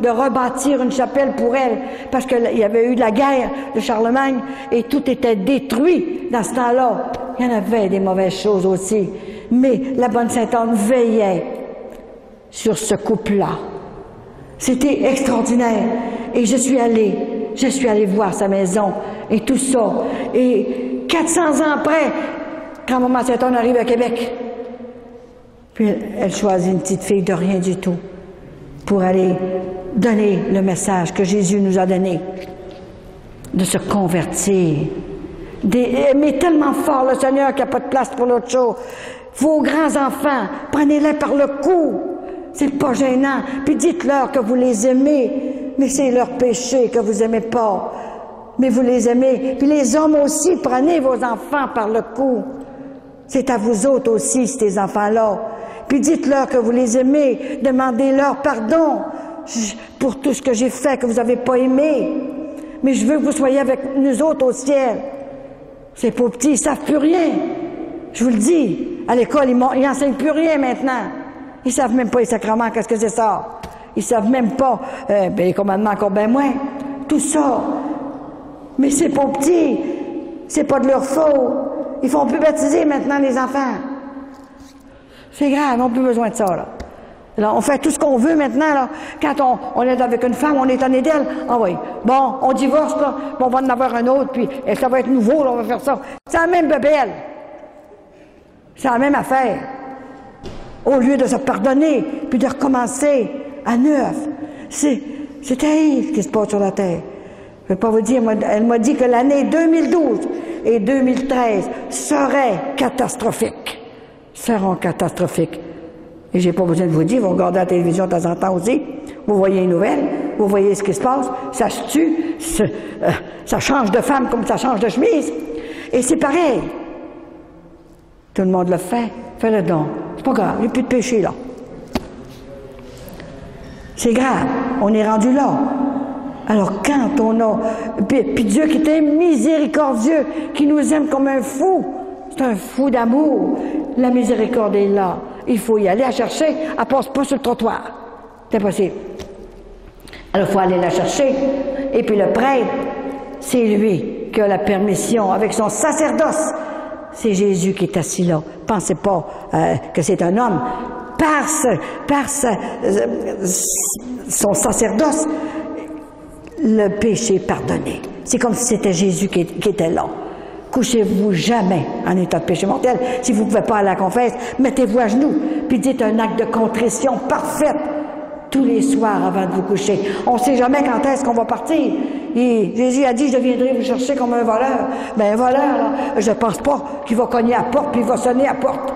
rebâtir une chapelle pour elle, parce qu'il y avait eu de la guerre de Charlemagne, et tout était détruit dans ce temps-là. Il y en avait des mauvaises choses aussi. Mais la bonne Sainte-Anne veillait sur ce couple-là. C'était extraordinaire. Et je suis allée voir sa maison et tout ça. Et 400 ans après, quand Maman Sainte-Anne arrive à Québec, puis elle choisit une petite fille de rien du tout pour aller donner le message que Jésus nous a donné, de se convertir. Mais tellement fort le Seigneur qu'il n'y a pas de place pour l'autre chose. Vos grands-enfants, prenez-les par le cou. C'est pas gênant. Puis dites-leur que vous les aimez. Mais c'est leur péché que vous aimez pas. Mais vous les aimez. Puis les hommes aussi, prenez vos enfants par le cou. C'est à vous autres aussi, ces enfants-là. Puis dites-leur que vous les aimez. Demandez-leur pardon pour tout ce que j'ai fait que vous n'avez pas aimé. Mais je veux que vous soyez avec nous autres au ciel. Ces pauvres petits, ils savent plus rien. Je vous le dis. À l'école, ils n'enseignent plus rien maintenant. Ils savent même pas les sacrements, qu'est-ce que c'est ça. Ils savent même pas, les commandements encore bien moins. Tout ça. Mais ces pauvres petits, c'est pas de leur faute. Ils font plus baptiser maintenant les enfants. C'est grave, on n'a plus besoin de ça, là. Alors, on fait tout ce qu'on veut maintenant, là. Quand on est avec une femme, on est étonné d'elle. Ah oui. Bon, on divorce, là. Bon, on va en avoir un autre, puis ça va être nouveau, là, on va faire ça. C'est la même bébelle. C'est la même affaire. Au lieu de se pardonner, puis de recommencer à neuf. C'est terrible ce qui se passe sur la terre. Je ne vais pas vous dire, elle m'a dit que l'année 2012 et 2013 seraient catastrophiques. Seront catastrophiques. Et j'ai pas besoin de vous dire, vous regardez la télévision de temps en temps aussi, vous voyez les nouvelles, vous voyez ce qui se passe, ça se tue, ça change de femme comme ça change de chemise. Et c'est pareil. Tout le monde le fait. Fais-le donc. C'est pas grave, il n'y a plus de péché là. C'est grave. On est rendu là. Alors quand on a... Puis Dieu qui est miséricordieux, qui nous aime comme un fou, c'est un fou d'amour. La miséricorde est là. Il faut y aller la chercher. Elle passe pas sur le trottoir. C'est impossible. Alors, il faut aller la chercher. Et puis, le prêtre, c'est lui qui a la permission avec son sacerdoce. C'est Jésus qui est assis là. Pensez pas que c'est un homme. Par son sacerdoce, le péché pardonné. C'est comme si c'était Jésus qui était là. Couchez-vous jamais en état de péché mortel. Si vous ne pouvez pas aller à la confesse, mettez-vous à genoux, puis dites un acte de contrition parfaite tous les soirs avant de vous coucher. On ne sait jamais quand est-ce qu'on va partir. Et Jésus a dit, je viendrai vous chercher comme un voleur. Mais un voleur, là, je ne pense pas qu'il va cogner à la porte, puis il va sonner à la porte.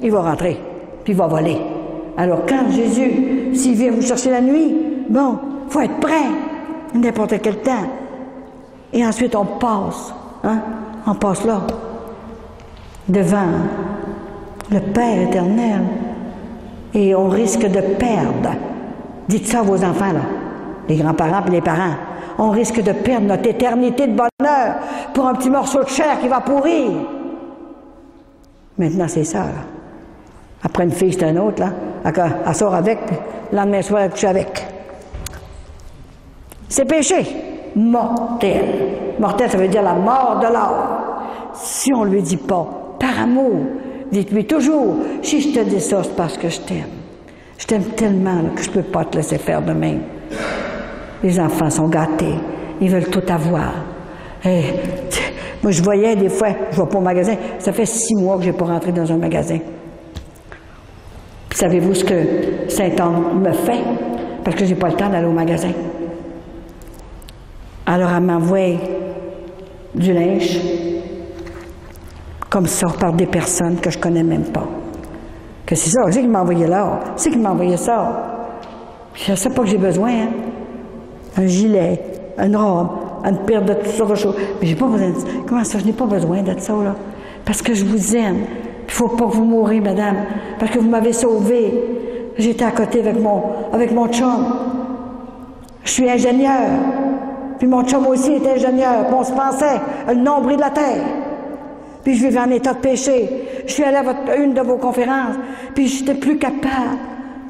Il va rentrer, puis il va voler. Alors quand Jésus, s'il vient vous chercher la nuit, bon, il faut être prêt, n'importe quel temps. Et ensuite, on passe, hein? On passe là, devant le Père éternel. Et on risque de perdre. Dites ça à vos enfants, là, les grands-parents et les parents. On risque de perdre notre éternité de bonheur pour un petit morceau de chair qui va pourrir. Maintenant, c'est ça, là. Après une fille, c'est un autre, là. Elle sort avec, puis le lendemain soir, elle couche avec. C'est péché mortel. Mortel, ça veut dire la mort de l'âme. Si on ne lui dit pas, par amour, dites-lui toujours, si je te dis ça, c'est parce que je t'aime. Je t'aime tellement là, que je ne peux pas te laisser faire de même. Les enfants sont gâtés. Ils veulent tout avoir. Et, moi, je voyais des fois, je ne vais pas au magasin, ça fait 6 mois que je n'ai pas rentré dans un magasin. Puis savez-vous ce que Saint-Anne me fait? Parce que je n'ai pas le temps d'aller au magasin. Alors, elle m'envoie du linge, comme ça, par des personnes que je ne connais même pas. Que c'est ça, c'est qui m'a envoyé là. C'est qui m'a envoyé ça. Je ne sais pas que j'ai besoin, hein. Un gilet, une robe, une paire de toutes sortes de choses. Mais j'ai pas besoin de ça. Comment ça, je n'ai pas besoin de ça, là? Parce que je vous aime. Il ne faut pas que vous mouriez, madame. Parce que vous m'avez sauvé. J'étais à côté avec mon chum. Je suis ingénieur. Puis mon chum aussi est ingénieur. Puis on se pensait le nombril de la terre. Puis je vivais en état de péché. Je suis allée à une de vos conférences. Puis je n'étais plus capable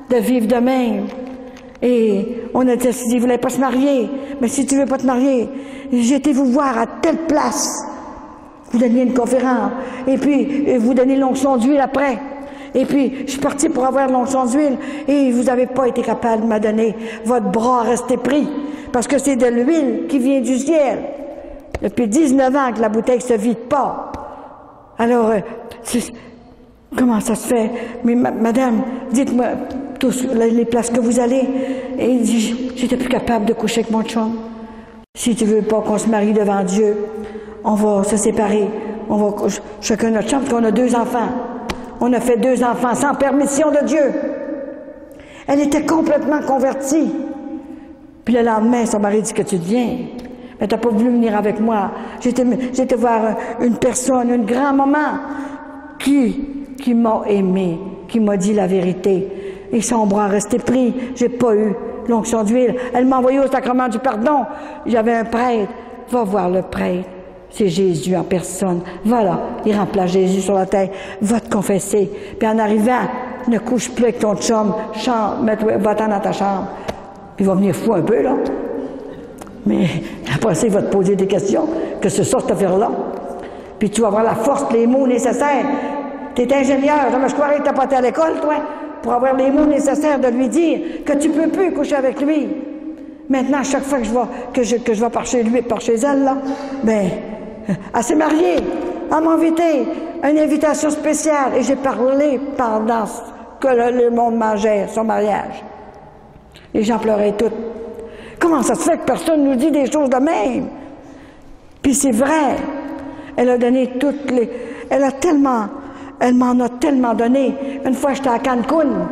de vivre de même. Et on a dit, vous ne voulez pas se marier. Mais si tu ne veux pas te marier, j'ai été vous voir à telle place. Vous donniez une conférence. Et puis, vous donnez l'onction d'huile après. Et puis, je suis partie pour avoir l'onction d'huile. Et vous n'avez pas été capable de me donner. Votre bras resté pris. Parce que c'est de l'huile qui vient du ciel. Depuis 19 ans que la bouteille ne se vide pas. Alors, comment ça se fait? Mais madame, dites-moi tous les places que vous allez. Et il dit, j'étais plus capable de coucher avec mon chum. Si tu veux pas qu'on se marie devant Dieu, on va se séparer. On va chacun notre chambre, parce qu'on a 2 enfants. On a fait 2 enfants sans permission de Dieu. Elle était complètement convertie. Puis le lendemain, son mari dit que tu deviens. Mais tu n'as pas voulu venir avec moi. J'étais voir une personne, une grand-maman qui m'a aimé, qui m'a dit la vérité. Et son bras restait pris. J'ai pas eu l'onction d'huile. Elle m'a envoyé au sacrement du pardon. J'avais un prêtre. Va voir le prêtre. C'est Jésus en personne. Voilà, il remplace Jésus sur la terre. Va te confesser. Puis en arrivant, ne couche plus avec ton chum. Va-t'en dans ta chambre. Il va venir fou un peu, là. Mais après ça, il va te poser des questions. Que ce soit cette affaire-là. Puis tu vas avoir la force, les mots nécessaires. Tu es ingénieur. Je croirais que tu n'as pas été à l'école, toi, pour avoir les mots nécessaires de lui dire que tu ne peux plus coucher avec lui. Maintenant, chaque fois que je vais par chez lui et par chez elle, là, ben, elle s'est mariée. Elle m'a invité à une invitation spéciale. Et j'ai parlé pendant que le monde mangeait son mariage. Les gens pleuraient toutes. Comment ça se fait que personne nous dit des choses de même? Puis c'est vrai. Elle a donné toutes les... Elle m'en a tellement donné. Une fois, j'étais à Cancun.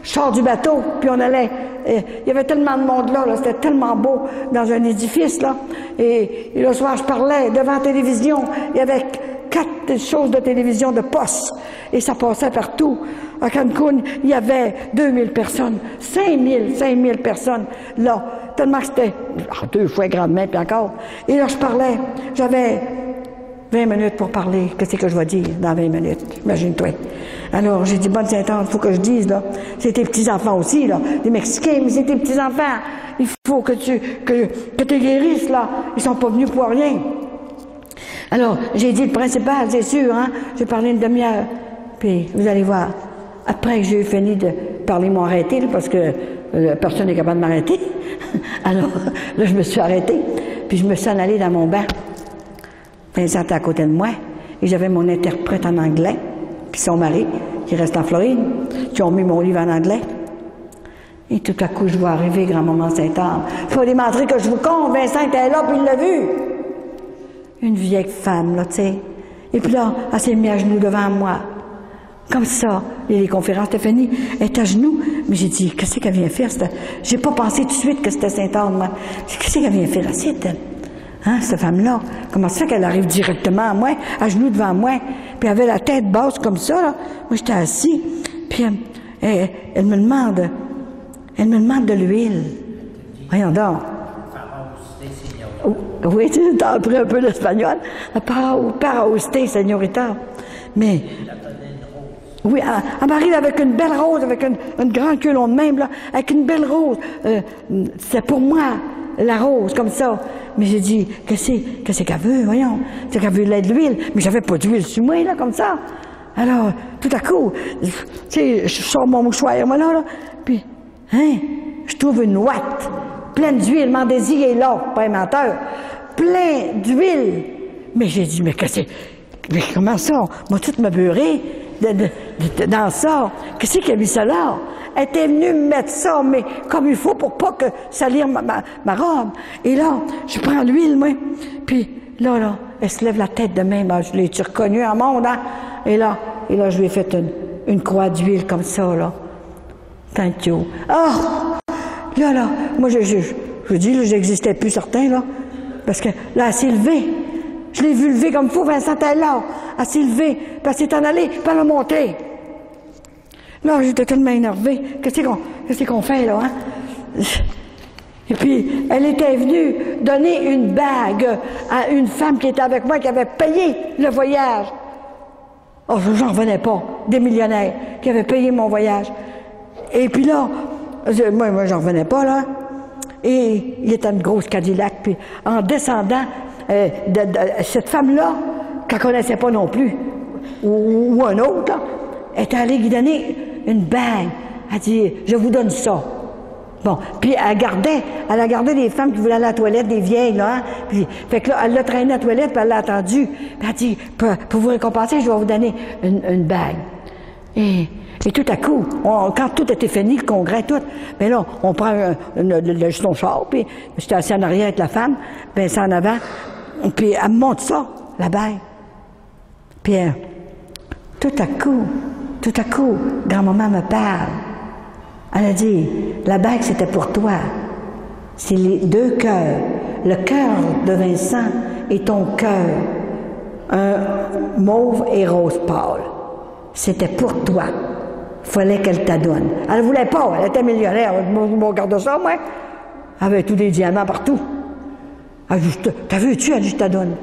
Je sors du bateau, puis on allait... Il y avait tellement de monde là, c'était tellement beau dans un édifice, là. Et le soir, je parlais devant la télévision. Il y avait 4 choses de télévision de poste. Et ça passait partout. À Cancun, il y avait 2000 personnes, 5000 personnes là. Tellement que c'était 2 fois grandement, puis encore. Et là, je parlais. J'avais 20 minutes pour parler. Qu'est-ce que je vais dire dans 20 minutes? Imagine-toi. Alors, j'ai dit, bonne Sainte-Anne, il faut que je dise, là, c'est tes petits-enfants aussi, là, des Mexicains, mais c'est tes petits-enfants. Il faut que tu guérisses, là. Ils sont pas venus pour rien. Alors, j'ai dit le principal, c'est sûr, hein. J'ai parlé une demi-heure. Puis, vous allez voir, après que j'ai fini de parler, ils m'ont arrêté, là, parce que personne n'est capable de m'arrêter. Alors, là, je me suis arrêtée. Puis, je me suis en allée dans mon banc. Vincent était à côté de moi. Et j'avais mon interprète en anglais. Puis son mari, qui reste en Floride, qui ont mis mon livre en anglais. Et tout à coup, je vois arriver grand-maman Sainte-Anne. Il faut démontrer que je vous compte. Vincent était là, puis il l'a vu. Une vieille femme, là, tu sais. Et puis là, elle s'est mise à genoux devant moi. Comme ça. Et les conférences étaient finies. Elle était à genoux. Mais j'ai dit, qu'est-ce qu'elle vient faire? J'ai pas pensé tout de suite que c'était Sainte-Anne, moi. Qu'est-ce qu'elle vient faire ici, elle? Hein, cette femme-là? Comment ça fait qu'elle arrive directement à moi, à genoux devant moi? Puis elle avait la tête basse comme ça, là. Moi, j'étais assis. Puis elle me demande de l'huile. Voyons donc. Oui, tu as appris un peu l'espagnol. Parausté, señorita. Mais, oui, elle m'arrive avec une belle rose, avec une grande queue longue de même, là, avec une belle rose. C'est pour moi, la rose, comme ça. Mais j'ai dit, qu'est-ce qu'elle veut, voyons? C'est qu'elle veut de l'huile. Mais j'avais pas d'huile sur moi, là, comme ça. Alors, tout à coup, tu sais, je sors mon mouchoir, moi, là, puis, hein, je trouve une ouate pleine d'huile. Mandési est là, pas un menteur. Plein d'huile. Mais j'ai dit, mais comment ça? Moi, tout me beurré dans ça. Qu'est-ce qui a mis ça là? Elle était venue me mettre ça, mais comme il faut pour pas que salir ma robe. Et là, je prends l'huile, moi. Puis là, elle se lève la tête de même. Je l'ai reconnue en monde, hein? Et là, je lui ai fait une croix d'huile comme ça, là. Thank you. Ah! Là, moi, je dis, là, j'existais plus certain, là. Parce que là, elle s'est levée. Je l'ai vu lever comme il faut, Vincent était là. Elle s'est levée, puis elle s'est en allée, puis elle a monté. Là, j'étais tellement énervée. Qu'est-ce qu'on fait, là, hein? Et puis, elle était venue donner une bague à une femme qui était avec moi, qui avait payé le voyage. Oh, j'en revenais pas. Des millionnaires qui avaient payé mon voyage. Et puis là, moi, j'en revenais pas, là. Et il était une grosse Cadillac. Puis, en descendant, cette femme-là, qu'elle connaissait pas non plus, ou un autre, là, est allée lui donner une bague. Elle dit, je vous donne ça. Bon, puis elle a gardé des femmes qui voulaient aller à la toilette, des vieilles, là, hein? Puis, fait que là, elle l'a traîné à la toilette, puis elle l'a attendu. Puis elle a dit, pour vous récompenser, je vais vous donner une bague. Et tout à coup, quand tout était fini, le congrès, tout, ben là, on prend son char, puis j'étais assis en arrière avec la femme, ben c'est en avant, puis elle me montre ça, la bague. Puis tout à coup, grand-maman me parle. Elle a dit, la bague, c'était pour toi. C'est les deux cœurs. Le cœur de Vincent et ton cœur. Un mauve et rose pâle. C'était pour toi. Fallait qu'elle t'adonne. Elle ne voulait pas, elle était millionnaire. Je regarde ça, moi. Elle avait tous des diamants partout. Elle dit, t'as vu-tu? Elle dit, je t'adonne.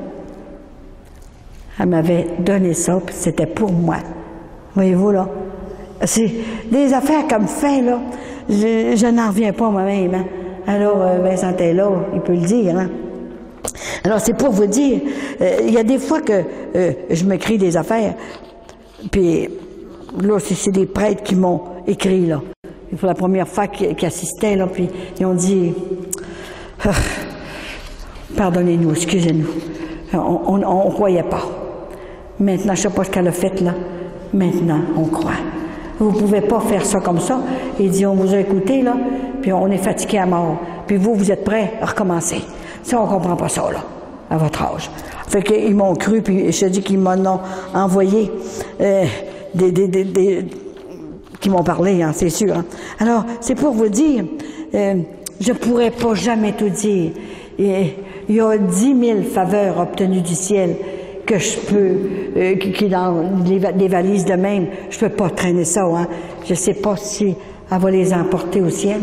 Elle m'avait donné ça, puis c'était pour moi. Voyez-vous, là? C'est des affaires comme fait, là. Je n'en reviens pas moi-même, hein. Alors, Vincent est là, il peut le dire, hein. Alors, c'est pour vous dire, il y a des fois que je m'écris des affaires, puis là, c'est des prêtres qui m'ont écrit, là. Pour la première fois qu'ils assistaient, là, puis ils ont dit, pardonnez-nous, excusez-nous, on ne croyait pas. Maintenant, je ne sais pas ce qu'elle a fait, là. Maintenant, on croit. Vous ne pouvez pas faire ça comme ça. Il dit, on vous a écouté, là, puis on est fatigué à mort. Puis vous êtes prêts à recommencer. Ça, on ne comprend pas ça, là, à votre âge. Fait qu'ils m'ont cru, puis je te dis qu'ils m'ont envoyé qui m'ont parlé, hein, c'est sûr. Hein. Alors, c'est pour vous dire, je pourrais pas jamais tout dire. Et, il y a 10 000 faveurs obtenues du ciel que je peux, qui dans des valises de même, je peux pas traîner ça, hein. Je sais pas si elle va les emporter au ciel.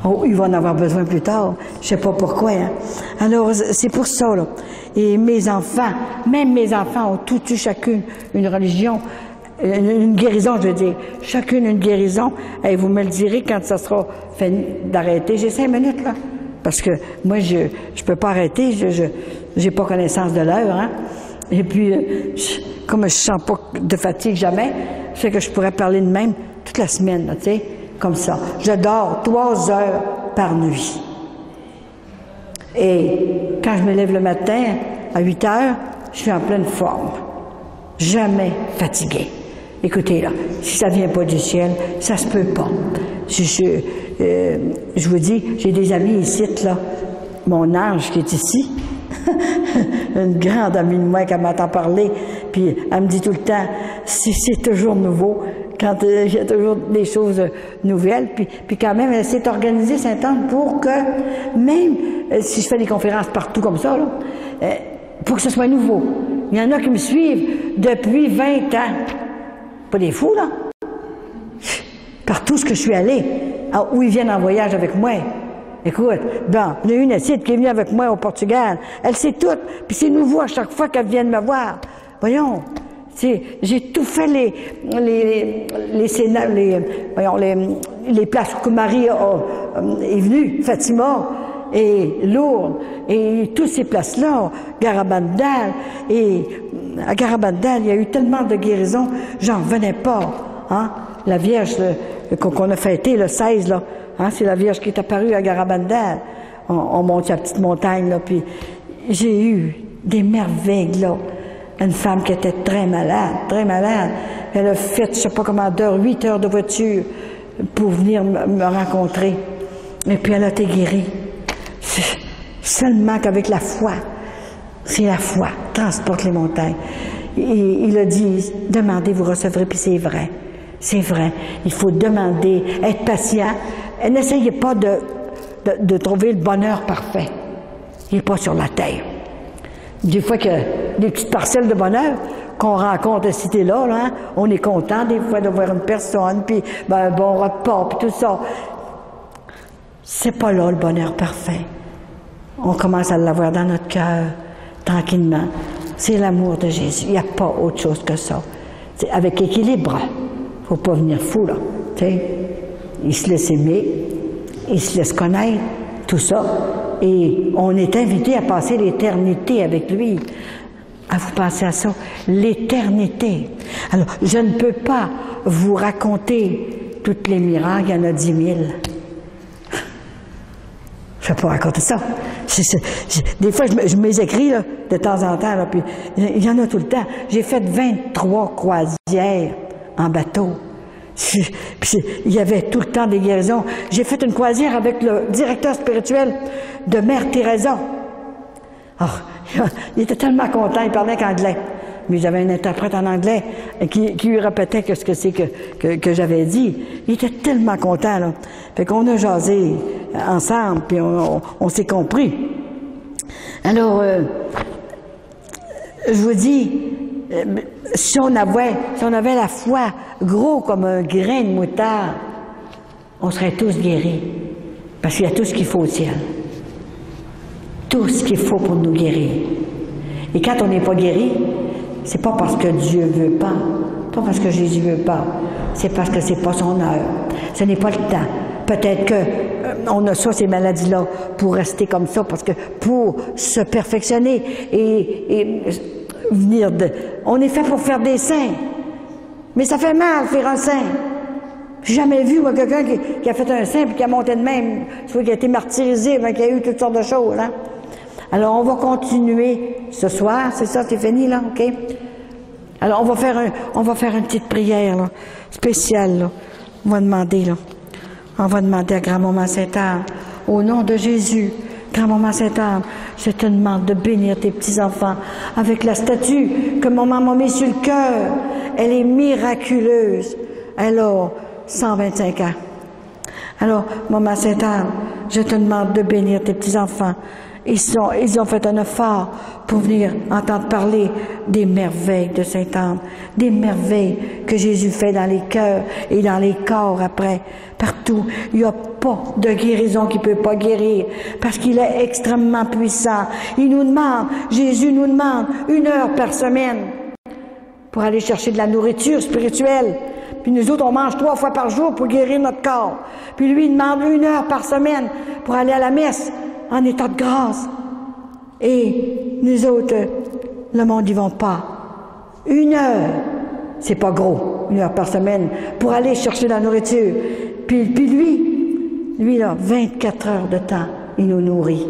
Oh, il va en avoir besoin plus tard. Je sais pas pourquoi. Hein. Alors, c'est pour ça, là. Et mes enfants, même mes enfants ont toutes eu chacune une religion, une guérison, je veux dire. Chacune une guérison. Et vous me le direz quand ça sera fait d'arrêter. J'ai 5 minutes, là. Parce que moi, je peux pas arrêter. J'ai pas connaissance de l'heure, hein. Et puis, comme je sens pas de fatigue jamais, c'est que je pourrais parler de même toute la semaine, là, tu sais. Comme ça. Je dors 3 heures par nuit. Et quand je me lève le matin, à 8 heures, je suis en pleine forme. Jamais fatiguée. Écoutez, là, si ça vient pas du ciel, ça se peut pas. Je vous dis, j'ai des amis ici, là. Mon ange qui est ici, une grande amie de moi qui m'entend parler, puis elle me dit tout le temps, c'est toujours nouveau. Quand il y a toujours des choses nouvelles, puis quand même, elle s'est organisée, Sainte-Anne, pour que, même si je fais des conférences partout comme ça, là, pour que ce soit nouveau. Il y en a qui me suivent depuis 20 ans. Pas des fous, là. Partout ce que je suis allée, où ils viennent en voyage avec moi. Écoute, bon, il y a une assiste qui est venue avec moi au Portugal. Elle sait tout, puis c'est nouveau à chaque fois qu'elle vient me voir. Voyons. J'ai tout fait les places où Marie est venue, Fatima et Lourdes, et toutes ces places-là, Garabandal, et à Garabandal, il y a eu tellement de guérisons, j'en revenais pas, hein. La Vierge qu'on a fêtée le 16, là, hein, c'est la Vierge qui est apparue à Garabandal. On monte la petite montagne, là, puis j'ai eu des merveilles, là. Une femme qui était très malade, très malade. Elle a fait, je sais pas combien d'heures, 8 heures de voiture pour venir me rencontrer. Et puis elle a été guérie. Seulement qu'avec la foi. C'est la foi, transporte les montagnes. Il a dit, demandez, vous recevrez, puis c'est vrai. C'est vrai. Il faut demander, être patient. N'essayez pas de trouver le bonheur parfait. Il n'est pas sur la terre. Des fois que des petites parcelles de bonheur qu'on rencontre ici et là, hein, on est content des fois de voir une personne, puis ben, un bon repas, puis tout ça. C'est pas là le bonheur parfait. On commence à l'avoir dans notre cœur, tranquillement. C'est l'amour de Jésus. Il n'y a pas autre chose que ça. C'est avec équilibre. Faut pas venir fou, là. T'sais. Il se laisse aimer, il se laisse connaître, tout ça. Et on est invité à passer l'éternité avec lui. À vous penser à ça, l'éternité. Alors, je ne peux pas vous raconter toutes les miracles, il y en a 10 000. Je ne peux pas raconter ça. Des fois, je me les écris, là, de temps en temps, là, puis il y en a tout le temps. J'ai fait 23 croisières en bateau. Il y avait tout le temps des guérisons. J'ai fait une croisière avec le directeur spirituel de Mère Teresa. Oh, il était tellement content, il parlait qu'anglais. Mais j'avais un interprète en anglais qui lui répétait ce que c'est que j'avais dit. Il était tellement content, là. Fait qu'on a jasé ensemble, puis on s'est compris. Alors, je vous dis, si on avait la foi gros comme un grain de moutarde, on serait tous guéris. Parce qu'il y a tout ce qu'il faut au ciel. Tout ce qu'il faut pour nous guérir. Et quand on n'est pas guéri, c'est pas parce que Dieu veut pas parce que Jésus veut pas, c'est parce que c'est pas son heure. Ce n'est pas le temps. Peut-être que on a ça, ces maladies-là, pour rester comme ça, parce que pour se perfectionner et venir de... On est fait pour faire des saints. Mais ça fait mal faire un saint. J'ai jamais vu, moi, quelqu'un qui a fait un saint puis qui a monté de même, soit qui a été martyrisé, mais qui a eu toutes sortes de choses, hein. Alors, on va continuer ce soir, c'est ça, c'est fini, là, OK? Alors, on va faire une petite prière, là, spéciale, là. On va demander à Grand-Maman Sainte-Anne, au nom de Jésus, Grand-Maman Sainte-Anne, je te demande de bénir tes petits-enfants avec la statue que maman m'a mise sur le cœur. Elle est miraculeuse. Alors, 125 ans. Alors, Maman Sainte-Anne, je te demande de bénir tes petits-enfants. Ils ont fait un effort pour venir entendre parler des merveilles de Sainte-Anne, des merveilles que Jésus fait dans les cœurs et dans les corps après, partout partout. Il n'y a pas de guérison qui ne peut pas guérir, parce qu'il est extrêmement puissant. Il nous demande, Jésus nous demande 1 heure par semaine pour aller chercher de la nourriture spirituelle. Puis nous autres, on mange 3 fois par jour pour guérir notre corps. Puis lui, il demande 1 heure par semaine pour aller à la messe en état de grâce. Et nous autres, le monde n'y va pas. 1 heure, c'est pas gros, 1 heure par semaine, pour aller chercher de la nourriture. Puis lui là, 24 heures de temps, il nous nourrit.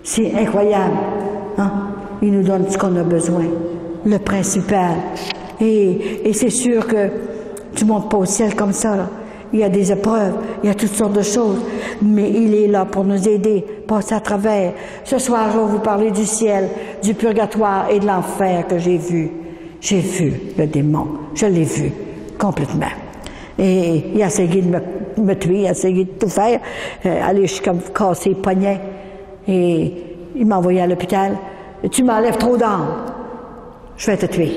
C'est incroyable. Hein? Il nous donne ce qu'on a besoin, le principal. Et c'est sûr que tu montes pas au ciel comme ça, là. Il y a des épreuves, il y a toutes sortes de choses, mais il est là pour nous aider, passer à travers. Ce soir, je vais vous parler du ciel, du purgatoire et de l'enfer que j'ai vu. J'ai vu le démon, je l'ai vu complètement. Et il a essayé de me tuer, il a essayé de tout faire, aller jusqu'à me casser les poignets. Et il m'a envoyé à l'hôpital. Tu m'enlèves trop d'âme, je vais te tuer.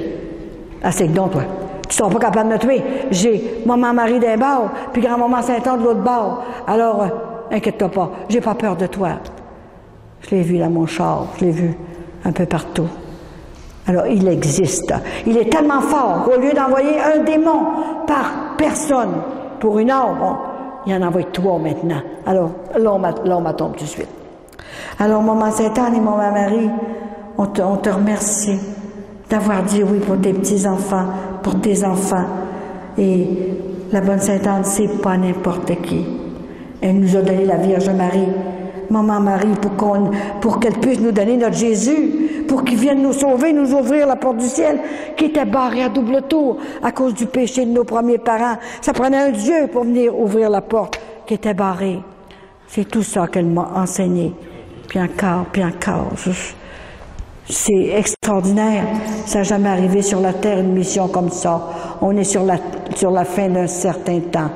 Assez que donc, toi. Tu ne seras pas capable de me tuer. J'ai maman-Marie d'un bord, puis grand-maman Saint-Anne de l'autre bord. Alors, inquiète-toi pas, j'ai pas peur de toi. Je l'ai vu dans mon char, je l'ai vu un peu partout. Alors, il existe. Il est tellement fort qu'au lieu d'envoyer un démon par personne pour une heure, bon, il en envoie 3 maintenant. Alors, là, on m'attend tout de suite. Alors, maman Saint-Anne et maman Marie, on te remercie d'avoir dit oui pour tes petits-enfants, pour tes enfants. Et la bonne Sainte-Anne, c'est pas n'importe qui. Elle nous a donné la Vierge Marie, Maman Marie, pour qu'elle puisse nous donner notre Jésus, pour qu'il vienne nous sauver, nous ouvrir la porte du ciel, qui était barrée à double tour à cause du péché de nos premiers parents. Ça prenait un Dieu pour venir ouvrir la porte qui était barrée. C'est tout ça qu'elle m'a enseigné. Puis encore, puis encore. C'est extraordinaire. Ça n'a jamais arrivé sur la terre une mission comme ça. On est sur la fin d'un certain temps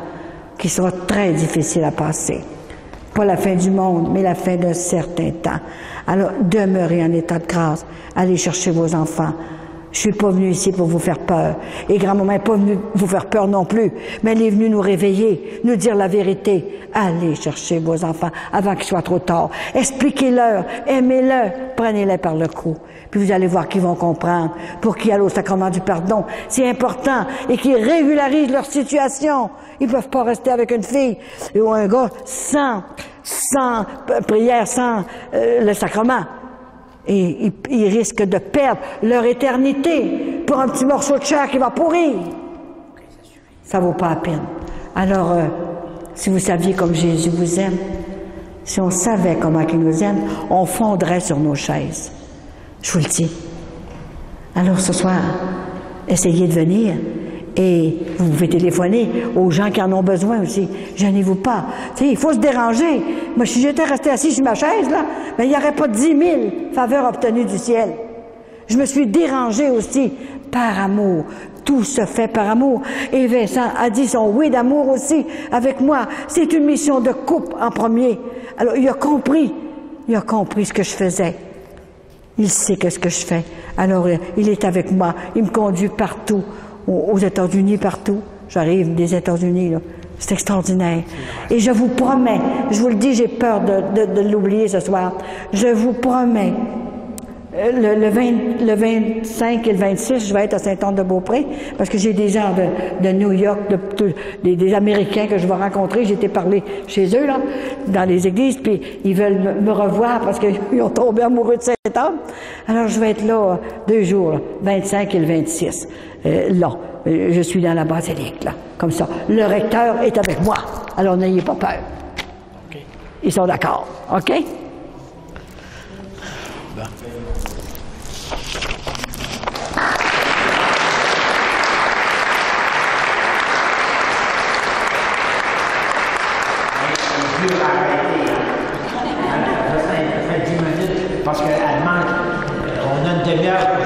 qui sera très difficile à passer. Pas la fin du monde, mais la fin d'un certain temps. Alors, demeurez en état de grâce. Allez chercher vos enfants. Je suis pas venue ici pour vous faire peur. Et grand-maman n'est pas venue vous faire peur non plus. Mais elle est venue nous réveiller, nous dire la vérité. Allez chercher vos enfants avant qu'il soit trop tard. Expliquez-leur, aimez-le, prenez-les par le cou. Puis vous allez voir qu'ils vont comprendre pour qu'ils aillent au sacrement du pardon. C'est important. Et qu'ils régularisent leur situation. Ils ne peuvent pas rester avec une fille ou un gars sans prière, sans le sacrement. Et ils risquent de perdre leur éternité pour un petit morceau de chair qui va pourrir. Ça vaut pas la peine. Alors, si vous saviez comme Jésus vous aime, si on savait comment il nous aime, on fondrait sur nos chaises. Je vous le dis. Alors, ce soir, essayez de venir. Et vous pouvez téléphoner aux gens qui en ont besoin aussi. Gênez-vous pas. Tu sais, il faut se déranger. Moi, si j'étais resté assis sur ma chaise, là, ben, il n'y aurait pas 10 000 faveurs obtenues du ciel. Je me suis dérangée aussi par amour. Tout se fait par amour. Et Vincent a dit son oui d'amour aussi avec moi. C'est une mission de couple en premier. Alors, il a compris ce que je faisais. Il sait ce que je fais. Alors, il est avec moi. Il me conduit partout. Aux États-Unis, partout. J'arrive des États-Unis, là. C'est extraordinaire. Et je vous promets, je vous le dis, j'ai peur de l'oublier ce soir. Je vous promets, le 25 et le 26, je vais être à Saint-Anne-de-Beaupré, parce que j'ai des gens de New York, des Américains que je vais rencontrer. J'ai été parler chez eux, là, dans les églises, puis ils veulent me revoir parce qu'ils ont tombé amoureux de Saint-Anne. Alors, je vais être là 2 jours, là, 25 et le 26. Là, je suis dans la basilique, là, comme ça. Le recteur est avec moi, alors n'ayez pas peur. Okay. Ils sont d'accord, OK? Ben.
Ça fait 10 minutes parce qu'elle manque. On a une demi-heure